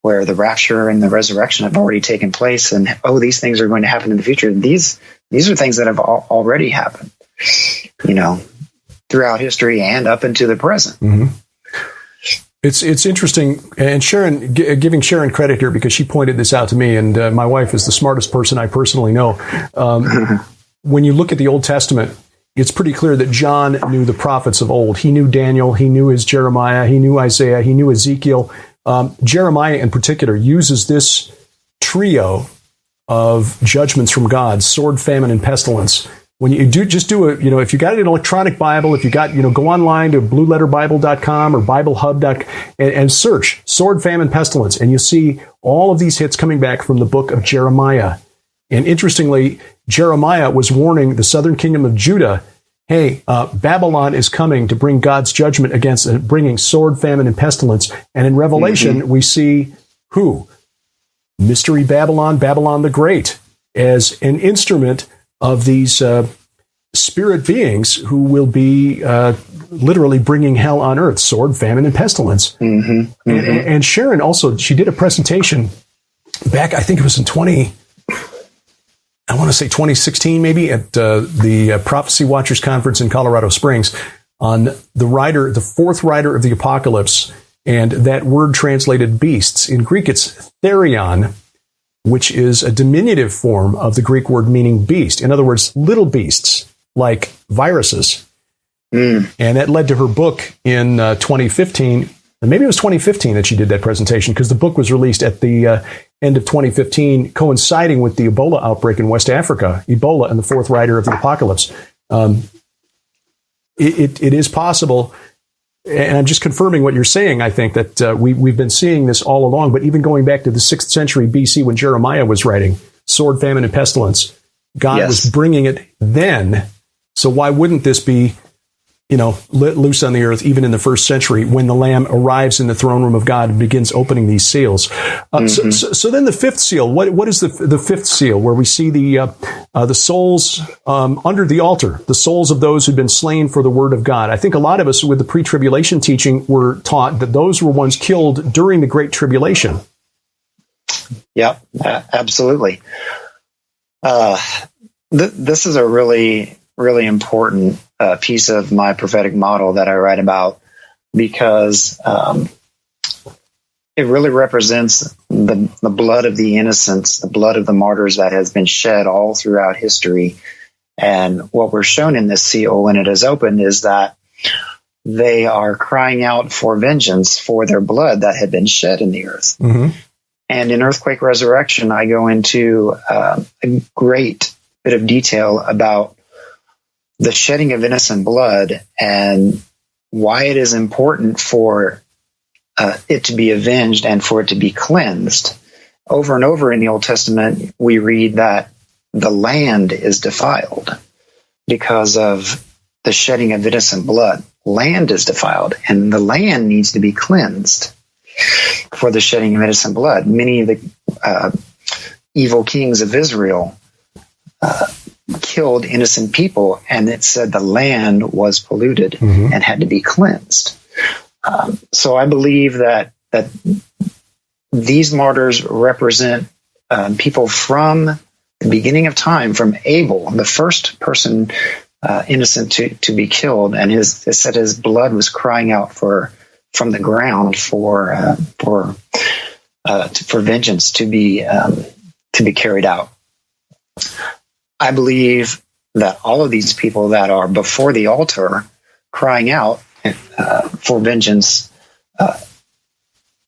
where the rapture and the resurrection have already taken place, and these things are going to happen in the future. These are things that have already happened, you know, throughout history and up into the present. It's interesting, and Sharon, giving Sharon credit here, because she pointed this out to me, and my wife is the smartest person I personally know. When you look at the Old Testament, it's pretty clear that John knew the prophets of old. He knew Daniel, he knew his Jeremiah, he knew Isaiah, he knew Ezekiel. Jeremiah in particular uses this trio of judgments from God: sword, famine, and pestilence. When you if you got an electronic Bible, if you got, go online to blueletterbible.com or BibleHub.com and search sword, famine, pestilence, and you'll see all of these hits coming back from the book of Jeremiah. And interestingly, Jeremiah was warning the southern kingdom of Judah, hey, Babylon is coming to bring God's judgment against bringing sword, famine, and pestilence. And in Revelation, we see who? Mystery Babylon, Babylon the Great, as an instrument of these spirit beings who will be literally bringing hell on earth, sword, famine, and pestilence. And Sharon also, she did a presentation back, I think it was in 2016 maybe, at the Prophecy Watchers Conference in Colorado Springs, on the fourth rider of the apocalypse, and that word translated beasts. In Greek, it's therion, which is a diminutive form of the Greek word meaning beast. In other words, little beasts, like viruses. And that led to her book in 2015. And maybe it was 2015 that she did that presentation, because the book was released at the end of 2015, coinciding with the Ebola outbreak in West Africa, Ebola and the fourth rider of the apocalypse. It is possible, and I'm just confirming what you're saying, I think, that we've been seeing this all along, but even going back to the 6th century BC when Jeremiah was writing, sword, famine, and pestilence, God was bringing it then. So why wouldn't this be, let loose on the earth, even in the 1st century, when the Lamb arrives in the throne room of God and begins opening these seals? So then the 5th seal, what is the 5th seal, where we see the souls under the altar, the souls of those who've been slain for the word of God? I think a lot of us with the pre-tribulation teaching were taught that those were ones killed during the Great Tribulation. Yep, absolutely. This is a really, really important piece of my prophetic model that I write about, because it really represents the blood of the innocents, the blood of the martyrs that has been shed all throughout history. And what we're shown in this seal when it is opened is that they are crying out for vengeance for their blood that had been shed in the earth. And in Earthquake Resurrection, I go into a great bit of detail about the shedding of innocent blood and why it is important for it to be avenged and for it to be cleansed. Over and over in the Old Testament, we read that the land is defiled because of the shedding of innocent blood. Land is defiled, and the land needs to be cleansed for the shedding of innocent blood. Many of the evil kings of Israel killed innocent people, and it said the land was polluted and had to be cleansed. So I believe that these martyrs represent people from the beginning of time, from Abel, the first person innocent to be killed, and it said his blood was crying out from the ground for vengeance to be carried out. I believe that all of these people that are before the altar crying out for vengeance,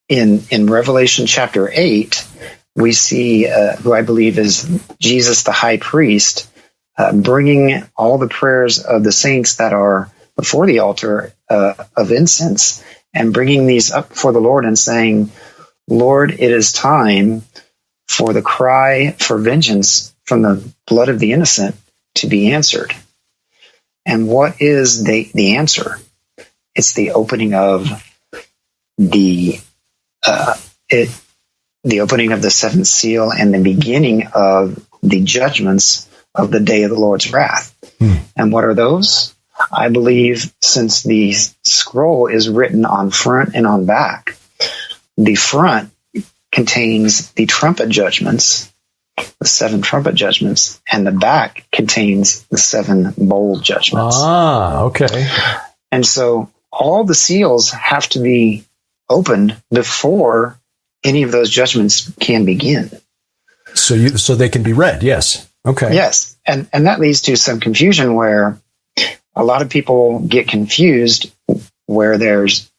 in Revelation chapter 8, we see who I believe is Jesus the high priest, bringing all the prayers of the saints that are before the altar of incense, and bringing these up before the Lord and saying, Lord, it is time for the cry for vengeance from the blood of the innocent to be answered. And what is the answer? It's the opening of the opening of the seventh seal and the beginning of the judgments of the day of the Lord's wrath. And what are those? I believe, since the scroll is written on front and on back, the front contains the trumpet judgments, the 7 trumpet judgments, and the back contains the 7 bowl judgments. Ah, okay. And so all the seals have to be opened before any of those judgments can begin. So they can be read, yes. Okay. Yes. And that leads to some confusion where a lot of people get confused, where there's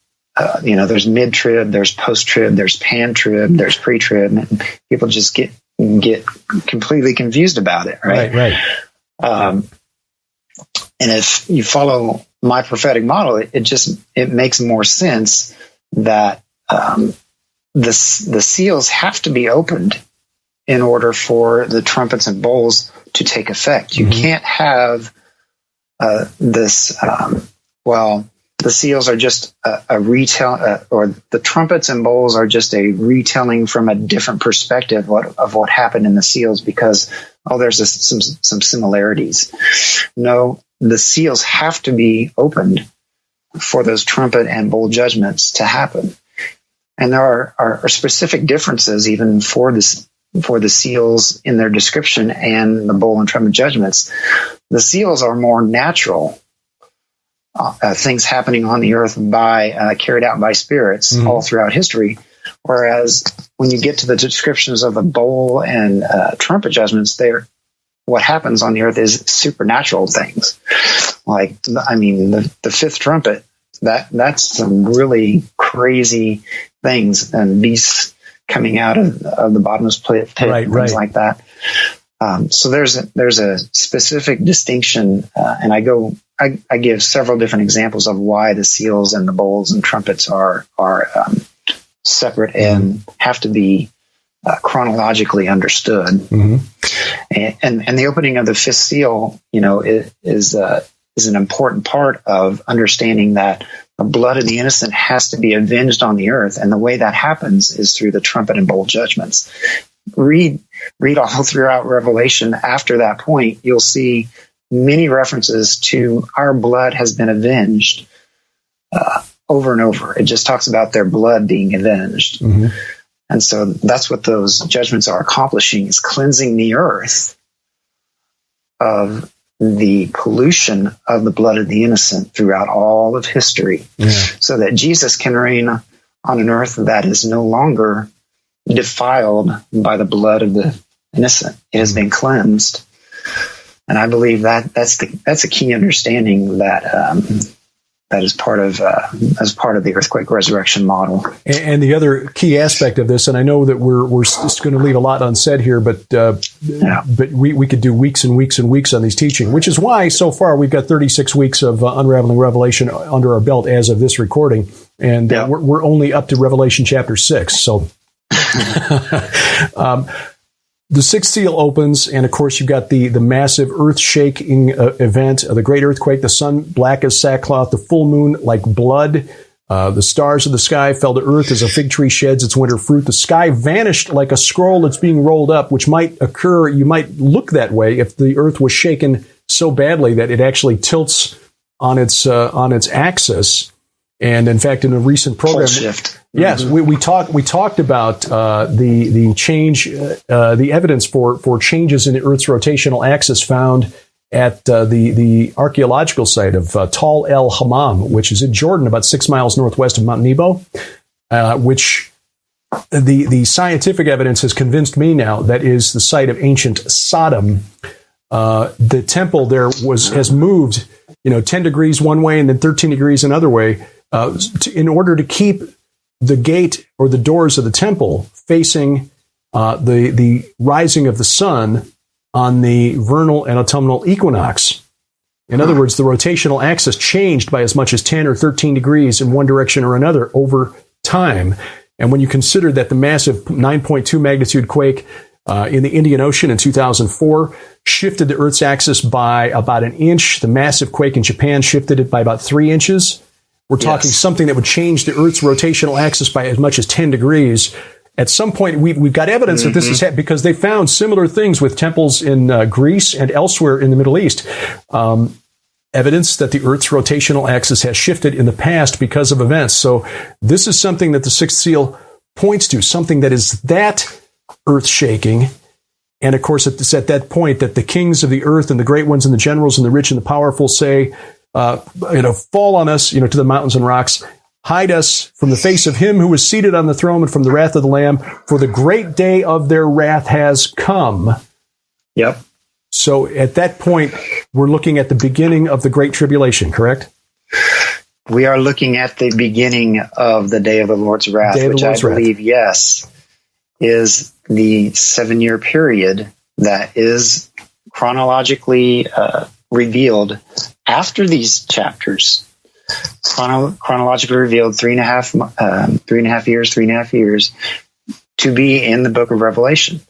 mid-trib, there's post-trib, there's pan-trib, there's pre-trib, and people just get completely confused about it, right? Right. And if you follow my prophetic model, it makes more sense that the seals have to be opened in order for the trumpets and bowls to take effect. You can't have the seals are just a retell, or the trumpets and bowls are just a retelling from a different perspective of what happened in the seals, because there's some similarities. No, the seals have to be opened for those trumpet and bowl judgments to happen, and there are specific differences even for the seals in their description and the bowl and trumpet judgments. The seals are more natural. Things happening on the earth carried out by spirits all throughout history. Whereas when you get to the descriptions of the bowl and trumpet judgments, what happens on the earth is supernatural things. Like, the 5th trumpet, that's some really crazy things, and beasts coming out of the bottomless pit, things like that. So there's a specific distinction, and I give several different examples of why the seals and the bowls and trumpets are separate and have to be chronologically understood. And the opening of the 5th seal, is an important part of understanding that the blood of the innocent has to be avenged on the earth, and the way that happens is through the trumpet and bowl judgments. Read all throughout Revelation. After that point, you'll see many references to our blood has been avenged over and over. It just talks about their blood being avenged. And so that's what those judgments are accomplishing, is cleansing the earth of the pollution of the blood of the innocent throughout all of history, so that Jesus can reign on an earth that is no longer defiled by the blood of the innocent. It has been cleansed. And I believe that's a key understanding that is part of the earthquake resurrection model. And the other key aspect of this, and I know that we're just going to leave a lot unsaid here, but we could do weeks and weeks and weeks on these teaching, which is why so far we've got 36 weeks of unraveling Revelation under our belt as of this recording, and we're only up to Revelation chapter 6. So. The 6th seal opens, and of course you've got the massive earth-shaking event, the great earthquake, the sun black as sackcloth, the full moon like blood, the stars of the sky fell to earth as a fig tree sheds its winter fruit. The sky vanished like a scroll that's being rolled up, which might occur, you might look that way if the earth was shaken so badly that it actually tilts on its axis. And in fact, in a recent program, yes, we talked about the change, the evidence for changes in the Earth's rotational axis found at the archaeological site of Tal El Hammam, which is in Jordan, about 6 miles northwest of Mount Nebo, which the scientific evidence has convinced me now that is the site of ancient Sodom. The temple there has moved, 10 degrees one way and then 13 degrees another way, in order to keep the gate or the doors of the temple facing the rising of the sun on the vernal and autumnal equinox. In other words, the rotational axis changed by as much as 10 or 13 degrees in one direction or another over time. And when you consider that the massive 9.2 magnitude quake in the Indian Ocean in 2004 shifted the Earth's axis by about an inch, the massive quake in Japan shifted it by about 3 inches. We're talking something that would change the Earth's rotational axis by as much as 10 degrees. At some point, we've got evidence that this is happening because they found similar things with temples in Greece and elsewhere in the Middle East. Evidence that the Earth's rotational axis has shifted in the past because of events. So this is something that the sixth seal points to, something that is that earth-shaking. And of course, it's at that point that the kings of the earth and the great ones and the generals and the rich and the powerful say, fall on us, to the mountains and rocks. Hide us from the face of him who is seated on the throne and from the wrath of the Lamb, for the great day of their wrath has come. Yep. So at that point, we're looking at the beginning of the Great Tribulation, correct? We are looking at the beginning of the day of the Lord's wrath, which I believe, is the 7-year period that is chronologically revealed after these chapters. Chronologically revealed 3.5 years to be in the book of Revelation.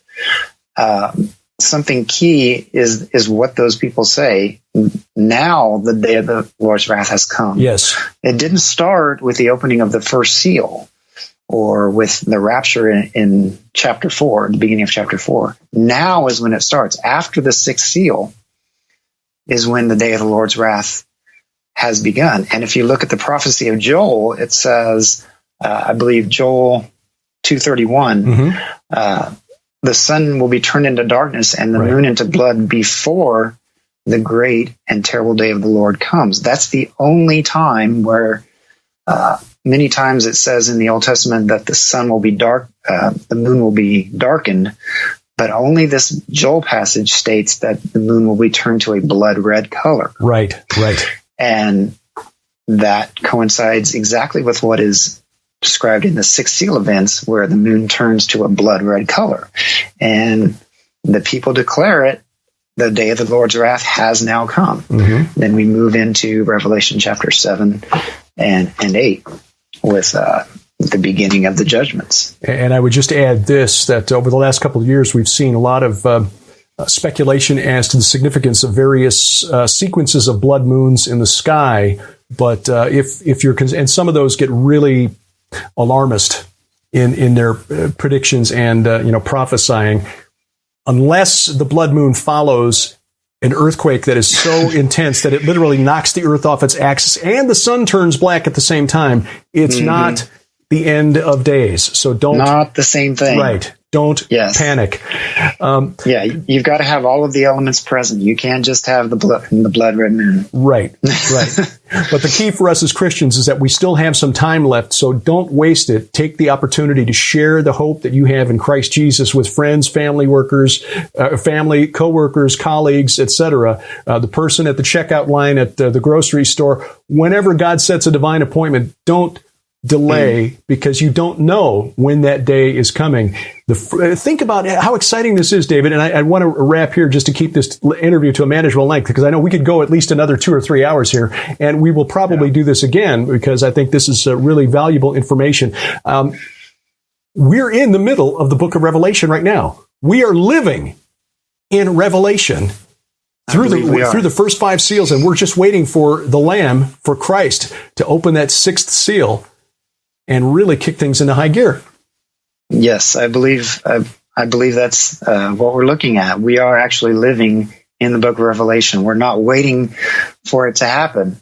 Something key is what those people say. Now the day of the Lord's wrath has come. Yes. It didn't start with the opening of the first seal or with the rapture in chapter 4, the beginning of chapter 4. Now is when it starts. After the sixth seal is when the day of the Lord's wrath has begun. And if you look at the prophecy of Joel, it says, I believe Joel 2:31, the sun will be turned into darkness and the moon into blood before the great and terrible day of the Lord comes. That's the only time where many times it says in the Old Testament that the sun will be dark, the moon will be darkened, but only this Joel passage states that the moon will be turned to a blood red color. Right. And that coincides exactly with what is described in the sixth seal events, where the moon turns to a blood red color. And the people declare it, the day of the Lord's wrath has now come. Then we move into Revelation chapter 7 and 8 with the beginning of the judgments. And I would just add this, that over the last couple of years, we've seen a lot of speculation as to the significance of various sequences of blood moons in the sky. But if you're, and some of those get really alarmist in their predictions and prophesying, unless the blood moon follows an earthquake that is so intense that it literally knocks the earth off its axis and the sun turns black at the same time, it's not the end of days. So don't, not the same thing, right? Don't panic. You've got to have all of the elements present. You can't just have the blood red moon. Right. But the key for us as Christians is that we still have some time left, so don't waste it. Take the opportunity to share the hope that you have in Christ Jesus with friends, family, workers, co-workers, colleagues, etc. The person at the checkout line at the grocery store. Whenever God sets a divine appointment, don't delay, because you don't know when that day is coming. Think about how exciting this is, David, and I want to wrap here just to keep this interview to a manageable length, because I know we could go at least another 2 or 3 hours here, and we will probably do this again, because I think this is really valuable information. We're in the middle of the book of Revelation right now. We are living in Revelation through the first 5 seals, and we're just waiting for the Lamb, for Christ, to open that 6th seal and really kick things into high gear. Yes, I believe that's what we're looking at. We are actually living in the book of Revelation. We're not waiting for it to happen.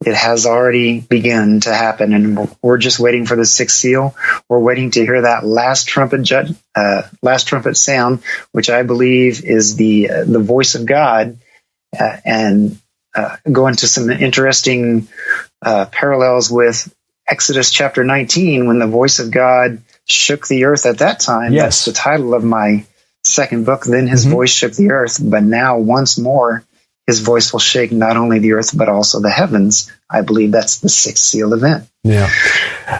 It has already begun to happen, and we're just waiting for the 6th seal. We're waiting to hear that last trumpet sound, which I believe is the voice of God, and go into some interesting parallels with Exodus chapter 19, when the voice of God shook the earth at that time. Yes. That's the title of my second book. Then his voice shook the earth, but now once more, his voice will shake not only the earth, but also the heavens. I believe that's the sixth seal event. Yeah.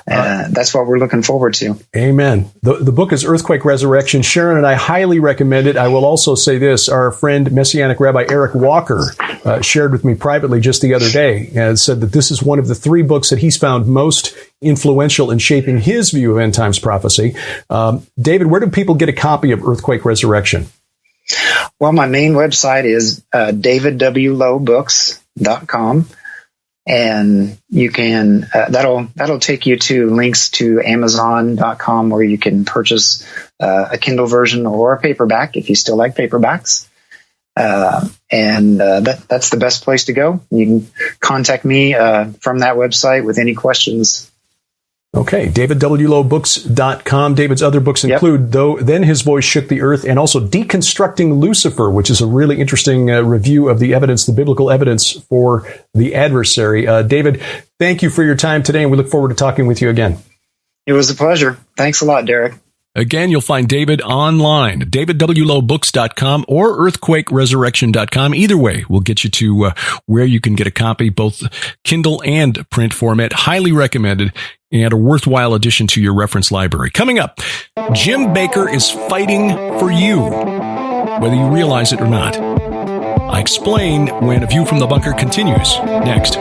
That's what we're looking forward to. Amen. The book is Earthquake Resurrection. Sharon and I highly recommend it. I will also say this. Our friend, Messianic Rabbi Eric Walker, shared with me privately just the other day and said that this is one of the three books that he's found most influential in shaping his view of end times prophecy. David, where do people get a copy of Earthquake Resurrection? Well, my main website is davidwlowbooks.com. And you can, that'll take you to links to Amazon.com, where you can purchase a Kindle version or a paperback if you still like paperbacks. That's the best place to go. You can contact me from that website with any questions. Okay, davidwlowbooks.com. David's other books include, Then His Voice Shook the Earth, and also Deconstructing Lucifer, which is a really interesting review of the evidence, the biblical evidence for the adversary. David, thank you for your time today, and we look forward to talking with you again. It was a pleasure. Thanks a lot, Derek. Again, you'll find David online, davidwlowbooks.com or earthquakeresurrection.com. Either way, we'll get you to where you can get a copy, both Kindle and print format. Highly recommended and a worthwhile addition to your reference library. Coming up, Jim Bakker is fighting for you, whether you realize it or not. I explain when A View from the Bunker continues. Next.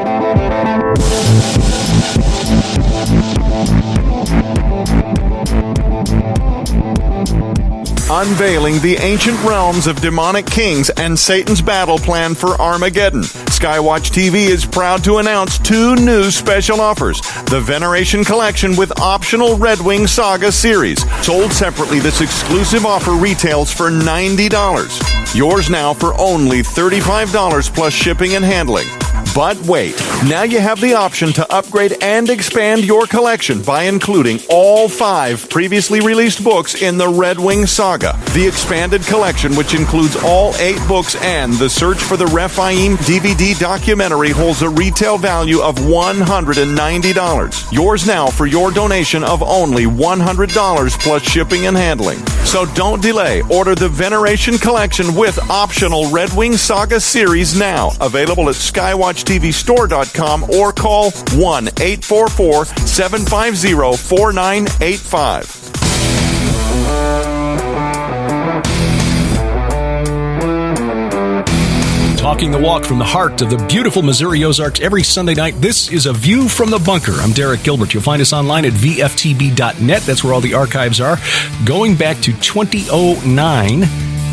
Unveiling the ancient realms of demonic kings and Satan's battle plan for Armageddon. Skywatch TV is proud to announce two new special offers. The Veneration Collection with optional Red Wing Saga series. Sold separately, this exclusive offer retails for $90. Yours now for only $35 plus shipping and handling. But wait, now you have the option to upgrade and expand your collection by including all 5 previously released books in the Red Wing Saga. The expanded collection, which includes all 8 books and the Search for the Rephaim DVD documentary, holds a retail value of $190. Yours now for your donation of only $100 plus shipping and handling. So don't delay. Order the Veneration Collection with optional Red Wing Saga series now. Available at skywatchtvstore.com or call 1-844-750-4985. Talking the walk from the heart of the beautiful Missouri Ozarks every Sunday night. This is A View from the Bunker. I'm Derek Gilbert. You'll find us online at vftb.net. That's where all the archives are. Going back to 2009,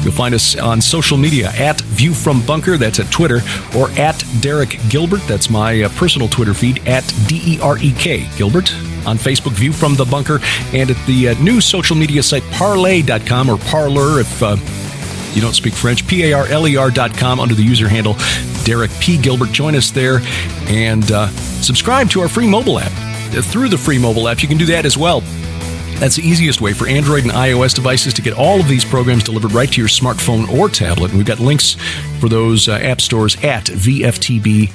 you'll find us on social media at View from Bunker. That's at Twitter, or at Derek Gilbert. That's my personal Twitter feed, at DEREK Gilbert. On Facebook, View from the Bunker, and at the new social media site Parler.com, or Parler if you don't speak French, PARLER.com, under the user handle Derek P. Gilbert. Join us there and subscribe to our free mobile app. Through the free mobile app, you can do that as well. That's the easiest way for Android and iOS devices to get all of these programs delivered right to your smartphone or tablet. And we've got links for those app stores at vftb.net.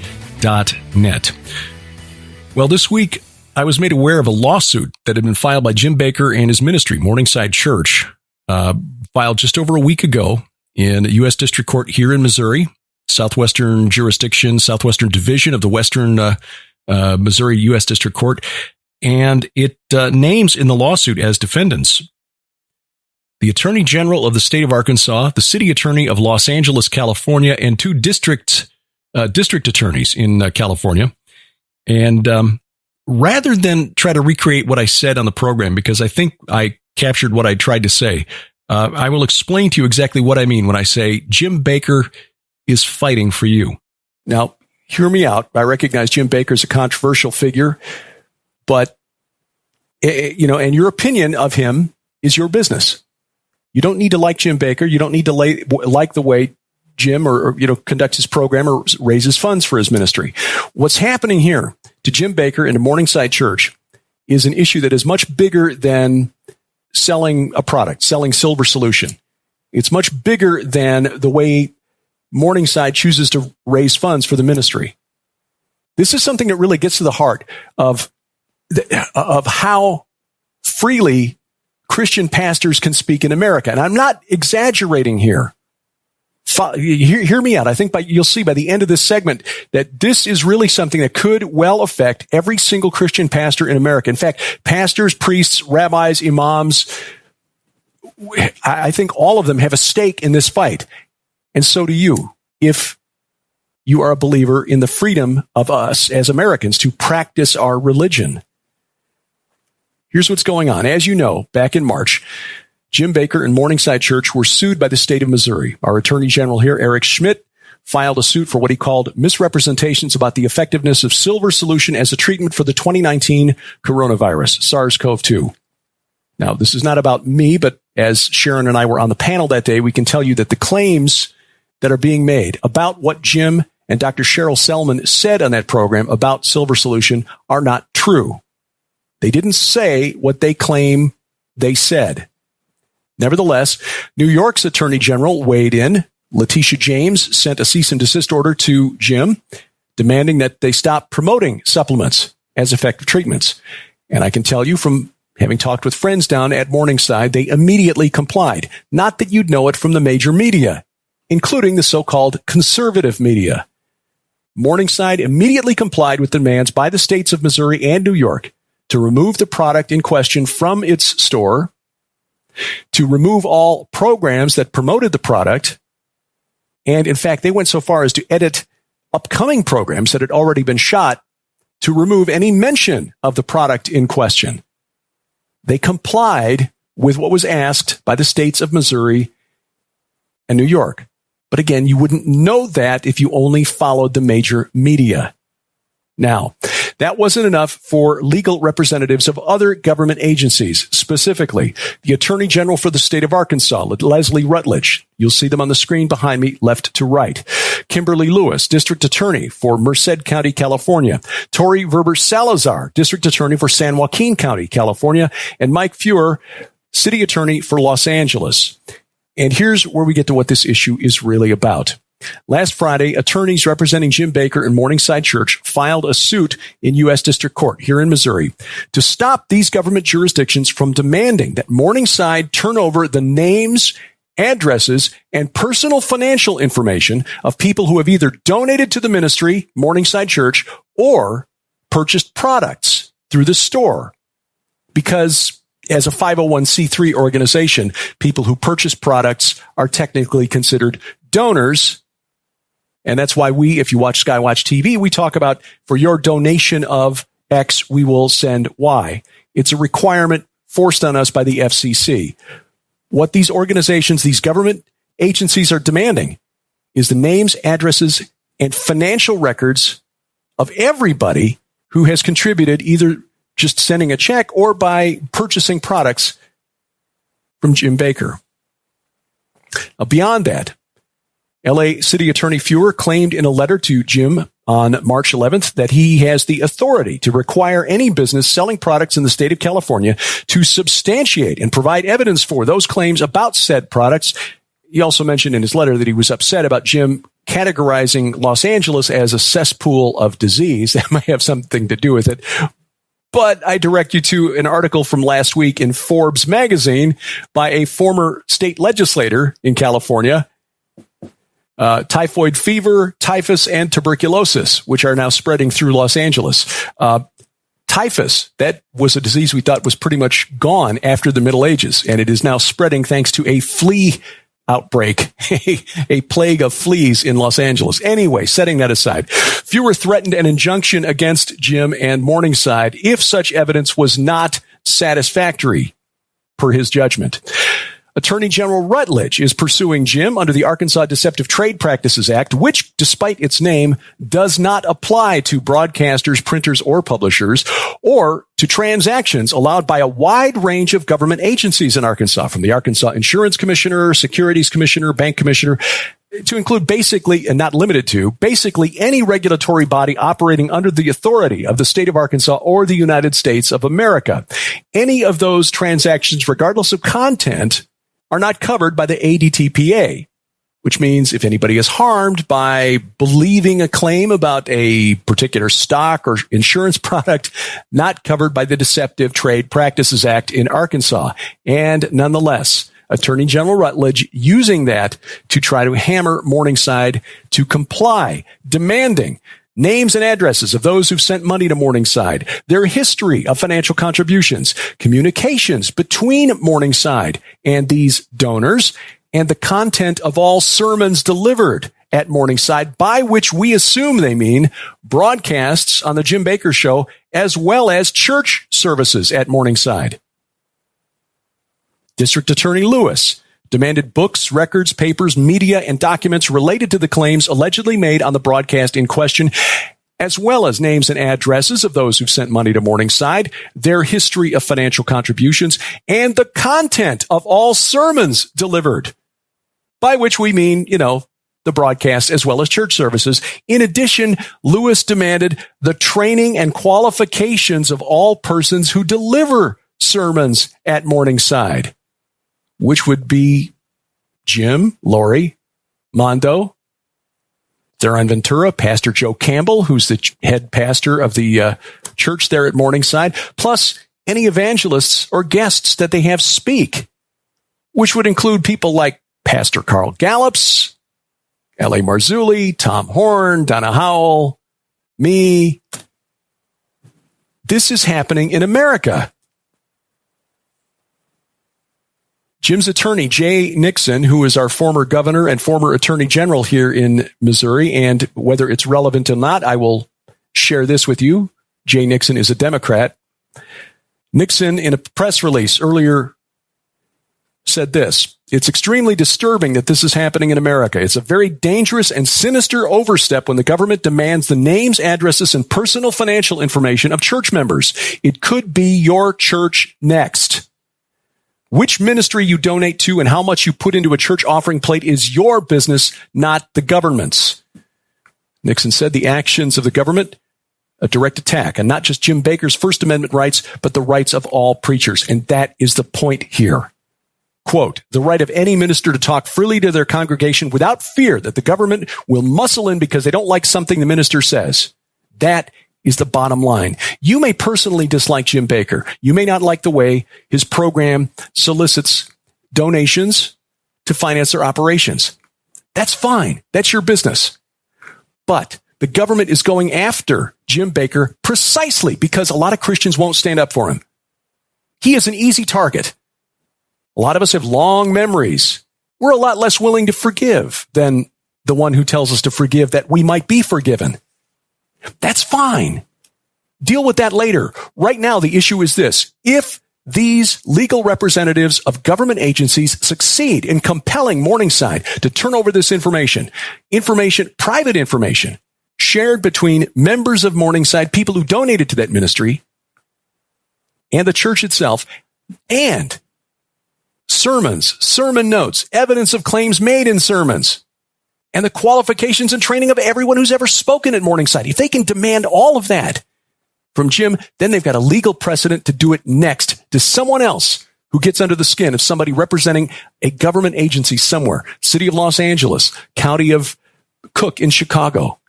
Well, this week, I was made aware of a lawsuit that had been filed by Jim Bakker and his ministry, Morningside Church, filed just over a week ago in a U.S. District Court here in Missouri, Southwestern Jurisdiction, Southwestern Division of the Western Missouri U.S. District Court. And it names in the lawsuit as defendants the Attorney General of the state of Arkansas, the City Attorney of Los Angeles, California, and 2 district attorneys in California. And rather than try to recreate what I said on the program, because I think I captured what I tried to say, I will explain to you exactly what I mean when I say Jim Bakker is fighting for you. Now, hear me out. I recognize Jim Bakker is a controversial figure, but, and your opinion of him is your business. You don't need to like Jim Bakker. You don't need to like the way Jim or conducts his program or raises funds for his ministry. What's happening here to Jim Bakker and to Morningside Church is an issue that is much bigger than selling a product, selling Silver Solution. It's much bigger than the way Morningside chooses to raise funds for the ministry. This is something that really gets to the heart of how freely Christian pastors can speak in America. And I'm not exaggerating here. Hear me out. I think you'll see by the end of this segment that this is really something that could well affect every single Christian pastor in America. In fact, pastors, priests, rabbis, imams, I think all of them have a stake in this fight. And so do you, if you are a believer in the freedom of us as Americans to practice our religion. Here's what's going on. As you know, back in March, Jim Bakker and Morningside Church were sued by the state of Missouri. Our Attorney General here, Eric Schmidt, filed a suit for what he called misrepresentations about the effectiveness of silver solution as a treatment for the 2019 coronavirus, SARS-CoV-2. Now, this is not about me, but as Sharon and I were on the panel that day, we can tell you that the claims that are being made about what Jim and Dr. Cheryl Selman said on that program about silver solution are not true. They didn't say what they claim they said. Nevertheless, New York's Attorney General weighed in. Letitia James sent a cease and desist order to Jim, demanding that they stop promoting supplements as effective treatments. And I can tell you from having talked with friends down at Morningside, they immediately complied. Not that you'd know it from the major media, including the so-called conservative media. Morningside immediately complied with demands by the states of Missouri and New York to remove the product in question from its store, to remove all programs that promoted the product, and in fact, they went so far as to edit upcoming programs that had already been shot to remove any mention of the product in question. They complied with what was asked by the states of Missouri and New York. But again, you wouldn't know that if you only followed the major media. Now, that wasn't enough for legal representatives of other government agencies, specifically the Attorney General for the state of Arkansas, Leslie Rutledge. You'll see them on the screen behind me, left to right. Kimberly Lewis, District Attorney for Merced County, California. Tori Verber Salazar, District Attorney for San Joaquin County, California. And Mike Feuer, City Attorney for Los Angeles. And here's where we get to what this issue is really about. Last Friday, attorneys representing Jim Bakker and Morningside Church filed a suit in U.S. District Court here in Missouri to stop these government jurisdictions from demanding that Morningside turn over the names, addresses, and personal financial information of people who have either donated to the ministry, Morningside Church, or purchased products through the store. Because as a 501c3 organization, people who purchase products are technically considered donors. And that's why if you watch Skywatch TV, we talk about for your donation of X, we will send Y. It's a requirement forced on us by the FCC. What these organizations, these government agencies are demanding is the names, addresses, and financial records of everybody who has contributed, either just sending a check or by purchasing products from Jim Bakker. Beyond that, LA City Attorney Feuer claimed in a letter to Jim on March 11th that he has the authority to require any business selling products in the state of California to substantiate and provide evidence for those claims about said products. He also mentioned in his letter that he was upset about Jim categorizing Los Angeles as a cesspool of disease. That might have something to do with it. But I direct you to an article from last week in Forbes magazine by a former state legislator in California. Typhoid fever, typhus, and tuberculosis, which are now spreading through Los Angeles. Typhus, that was a disease we thought was pretty much gone after the Middle Ages, and it is now spreading thanks to a flea outbreak, a plague of fleas in Los Angeles. Anyway, setting that aside, Feuer threatened an injunction against Jim and Morningside if such evidence was not satisfactory, per his judgment. Attorney General Rutledge is pursuing Jim under the Arkansas Deceptive Trade Practices Act, which, despite its name, does not apply to broadcasters, printers, or publishers, or to transactions allowed by a wide range of government agencies in Arkansas, from the Arkansas Insurance Commissioner, Securities Commissioner, Bank Commissioner, to include basically, and not limited to, basically any regulatory body operating under the authority of the state of Arkansas or the United States of America. Any of those transactions, regardless of content, are not covered by the ADTPA. which means if anybody is harmed by believing a claim about a particular stock or insurance product not covered by the Deceptive Trade Practices Act in Arkansas. And nonetheless, Attorney General Rutledge using that to try to hammer Morningside to comply, demanding names and addresses of those who've sent money to Morningside, their history of financial contributions, communications between Morningside and these donors, and the content of all sermons delivered at Morningside, by which we assume they mean broadcasts on the Jim Bakker Show, as well as church services at Morningside. District Attorney Lewis demanded books, records, papers, media, and documents related to the claims allegedly made on the broadcast in question, as well as names and addresses of those who've sent money to Morningside, their history of financial contributions, and the content of all sermons delivered, by which we mean, the broadcast as well as church services. In addition, Lewis demanded the training and qualifications of all persons who deliver sermons at Morningside, which would be Jim, Lori, Mondo, Theron Ventura, Pastor Joe Campbell, who's the head pastor of the church there at Morningside, plus any evangelists or guests that they have speak, which would include people like Pastor Carl Gallups, L.A. Marzulli, Tom Horn, Donna Howell, me. This is happening in America. Jim's attorney, Jay Nixon, who is our former governor and former attorney general here in Missouri, and whether it's relevant or not, I will share this with you. Jay Nixon is a Democrat. Nixon, in a press release earlier, said this: "It's extremely disturbing that this is happening in America. It's a very dangerous and sinister overstep when the government demands the names, addresses, and personal financial information of church members. It could be your church next. Which ministry you donate to and how much you put into a church offering plate is your business, not the government's." Nixon said the actions of the government, a direct attack, and not just Jim Bakker's First Amendment rights, but the rights of all preachers. And that is the point here. Quote, "The right of any minister to talk freely to their congregation without fear that the government will muscle in because they don't like something the minister says. That is the bottom line. You may personally dislike Jim Bakker. You may not like the way his program solicits donations to finance their operations. That's fine. That's your business. But the government is going after Jim Bakker precisely because a lot of Christians won't stand up for him. He is an easy target. A lot of us have long memories. We're a lot less willing to forgive than the one who tells us to forgive that we might be forgiven. That's fine. Deal with that later. Right now, the issue is this. If these legal representatives of government agencies succeed in compelling Morningside to turn over this information, private information, shared between members of Morningside, people who donated to that ministry, and the church itself, and sermons, sermon notes, evidence of claims made in sermons, and the qualifications and training of everyone who's ever spoken at Morningside. If they can demand all of that from Jim, then they've got a legal precedent to do it next to someone else who gets under the skin of somebody representing a government agency somewhere. City of Los Angeles, County of Cook in Chicago,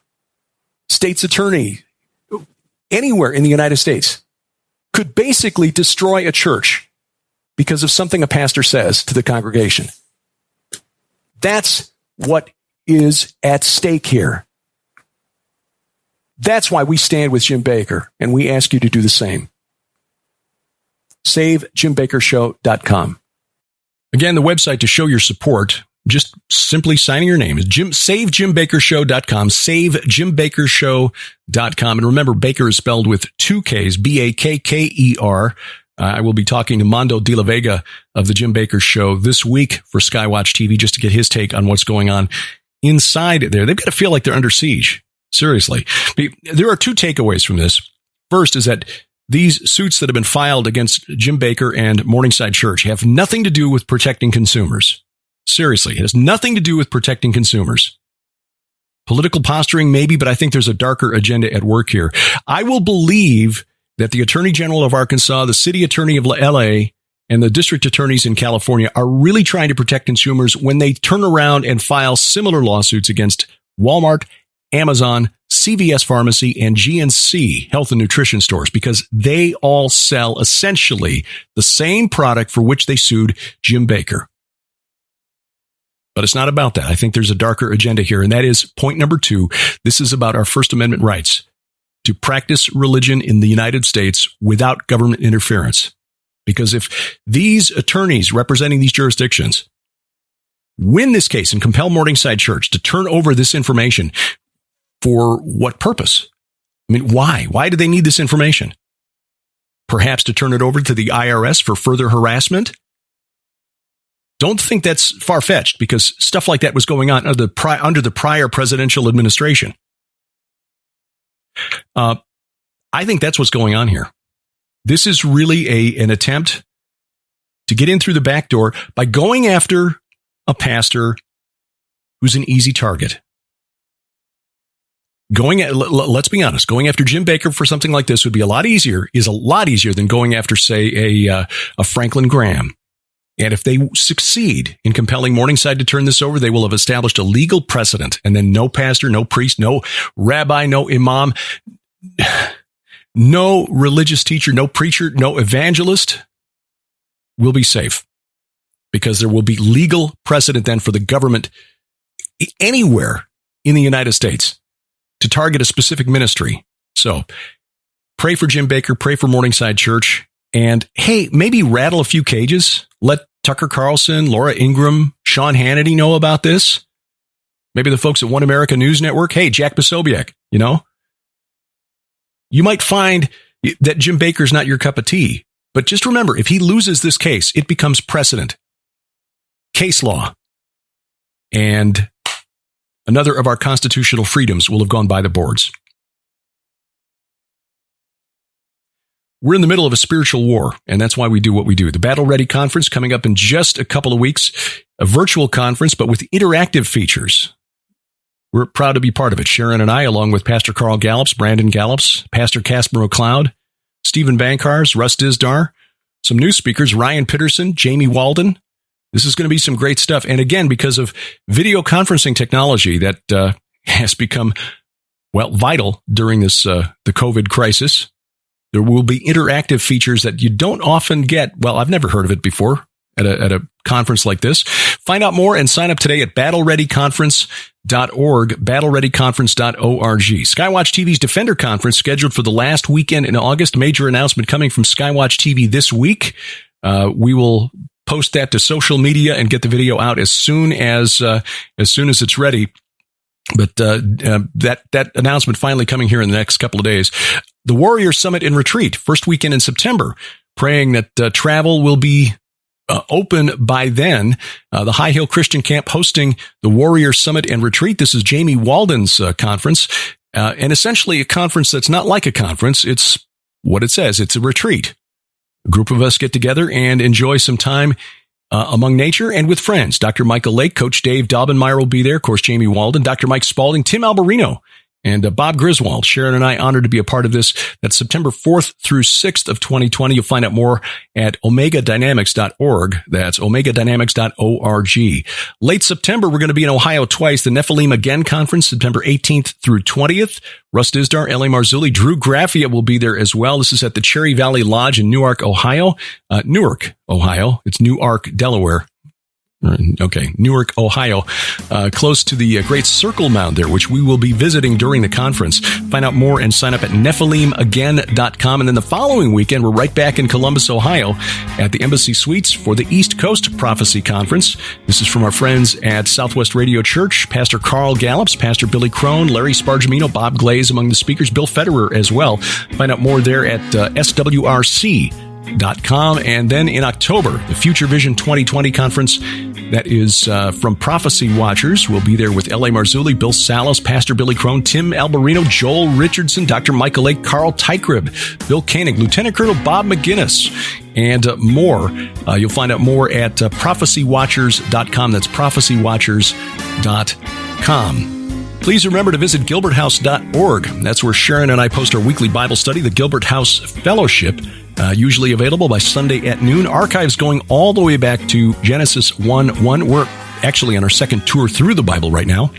state's attorney, anywhere in the United States could basically destroy a church because of something a pastor says to the congregation. That's what is at stake here. That's why we stand with Jim Bakker, and we ask you to do the same. SaveJimBakkerShow.com. Again, the website to show your support, just simply signing your name, is SaveJimBakkerShow.com, SaveJimBakkerShow.com. And remember, Bakker is spelled with two Ks, Bakker. I will be talking to Mondo De La Vega of the Jim Bakker Show this week for Skywatch TV just to get his take on what's going on inside there. They've got to feel like they're under siege. Seriously. There are two takeaways from this. First is that these suits that have been filed against Jim Bakker and Morningside Church have nothing to do with protecting consumers. Seriously, it has nothing to do with protecting consumers. Political posturing, maybe, but I think there's a darker agenda at work here. I will believe that the Attorney General of Arkansas, the City Attorney of LA, and the district attorneys in California are really trying to protect consumers when they turn around and file similar lawsuits against Walmart, Amazon, CVS Pharmacy, and GNC Health and Nutrition stores, because they all sell essentially the same product for which they sued Jim Bakker. But it's not about that. I think there's a darker agenda here, and that is point number 2. This is about our First Amendment rights to practice religion in the United States without government interference. Because if these attorneys representing these jurisdictions win this case and compel Morningside Church to turn over this information, for what purpose? I mean, why? Why do they need this information? Perhaps to turn it over to the IRS for further harassment? Don't think that's far-fetched, because stuff like that was going on under the prior presidential administration. I think that's what's going on here. This is really an attempt to get in through the back door by going after a pastor who's an easy target. Let's be honest, going after Jim Bakker for something like this would be a lot easier than going after, say, a Franklin Graham. And if they succeed in compelling Morningside to turn this over, they will have established a legal precedent. And then no pastor, no priest, no rabbi, no imam, no religious teacher, no preacher, no evangelist will be safe, because there will be legal precedent then for the government anywhere in the United States to target a specific ministry. So pray for Jim Bakker, pray for Morningside Church, and hey, maybe rattle a few cages. Let Tucker Carlson, Laura Ingraham, Sean Hannity know about this. Maybe the folks at One America News Network. Hey, Jack Posobiec, you might find that Jim Bakker's not your cup of tea. But just remember, if he loses this case, it becomes precedent, case law, and another of our constitutional freedoms will have gone by the boards. We're in the middle of a spiritual war, and that's why we do what we do. The Battle Ready Conference coming up in just a couple of weeks, a virtual conference, but with interactive features. We're proud to be part of it. Sharon and I, along with Pastor Carl Gallups, Brandon Gallups, Pastor Casper O'Cloud, Stephen Bankars, Russ Dizdar, some new speakers, Ryan Pitterson, Jamie Walden. This is going to be some great stuff. And again, because of video conferencing technology that has become, vital during this the COVID crisis, there will be interactive features that you don't often get. Well, I've never heard of it before at a conference like this. Find out more and sign up today at battlereadyconference.org, battlereadyconference.org. Skywatch TV's Defender Conference scheduled for the last weekend in August. Major announcement coming from Skywatch TV this week. We will post that to social media and get the video out as soon as it's ready. But that announcement finally coming here in the next couple of days. The Warrior Summit and Retreat, first weekend in September, praying that travel will be open by then. The High Hill Christian Camp hosting the Warrior Summit and Retreat. This is Jamie Walden's conference, and essentially a conference that's not like a conference. It's what it says. It's a retreat. A group of us get together and enjoy some time among nature and with friends. Dr. Michael Lake, Coach Dave Daubenmire will be there. Of course, Jamie Walden, Dr. Mike Spalding, Tim Alberino, and Bob Griswold. Sharon and I honored to be a part of this. That's September 4th through 6th of 2020. You'll find out more at omegadynamics.org. That's omegadynamics.org. Late September, we're going to be in Ohio twice. The Nephilim Again Conference, September 18th through 20th. Russ Dizdar, L.A. Marzulli, Drew Graffia will be there as well. This is at the Cherry Valley Lodge in Newark, Ohio. Newark, Ohio. It's Newark, Delaware. Okay, Newark, Ohio, close to the Great Circle Mound there, which we will be visiting during the conference. Find out more and sign up at nephilimagain.com. And then the following weekend, we're right back in Columbus, Ohio at the Embassy Suites for the East Coast Prophecy Conference. This is from our friends at Southwest Radio Church, Pastor Carl Gallups, Pastor Billy Crone, Larry Spargimino, Bob Glaze among the speakers, Bill Federer as well. Find out more there at swrc.com. And then in October, the Future Vision 2020 conference, that is from Prophecy Watchers. We'll be there with L.A. Marzulli, Bill Salos, Pastor Billy Crone, Tim Alberino, Joel Richardson, Dr. Michael Lake, Carl Teichribb, Bill Koenig, Lieutenant Colonel Bob McGinnis, and more. You'll find out more at prophecywatchers.com. That's prophecywatchers.com. Please remember to visit gilberthouse.org. That's where Sharon and I post our weekly Bible study, the Gilbert House Fellowship. usually available by Sunday at noon. Archives going all the way back to Genesis 1:1. We're actually on our second tour through the Bible right now.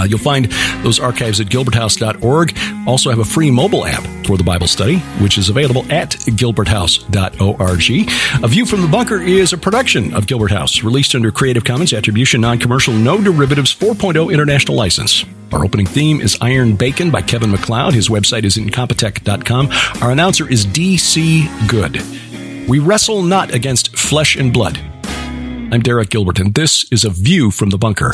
You'll find those archives at gilberthouse.org. Also have a free mobile app for the Bible study, which is available at gilberthouse.org. A View from the Bunker is a production of Gilbert House, released under Creative Commons Attribution, Non-Commercial, No Derivatives 4.0 International License. Our opening theme is Iron Bacon by Kevin MacLeod. His website is incompetech.com. Our announcer is D.C. Good. We wrestle not against flesh and blood. I'm Derek Gilbert, and this is A View from the Bunker.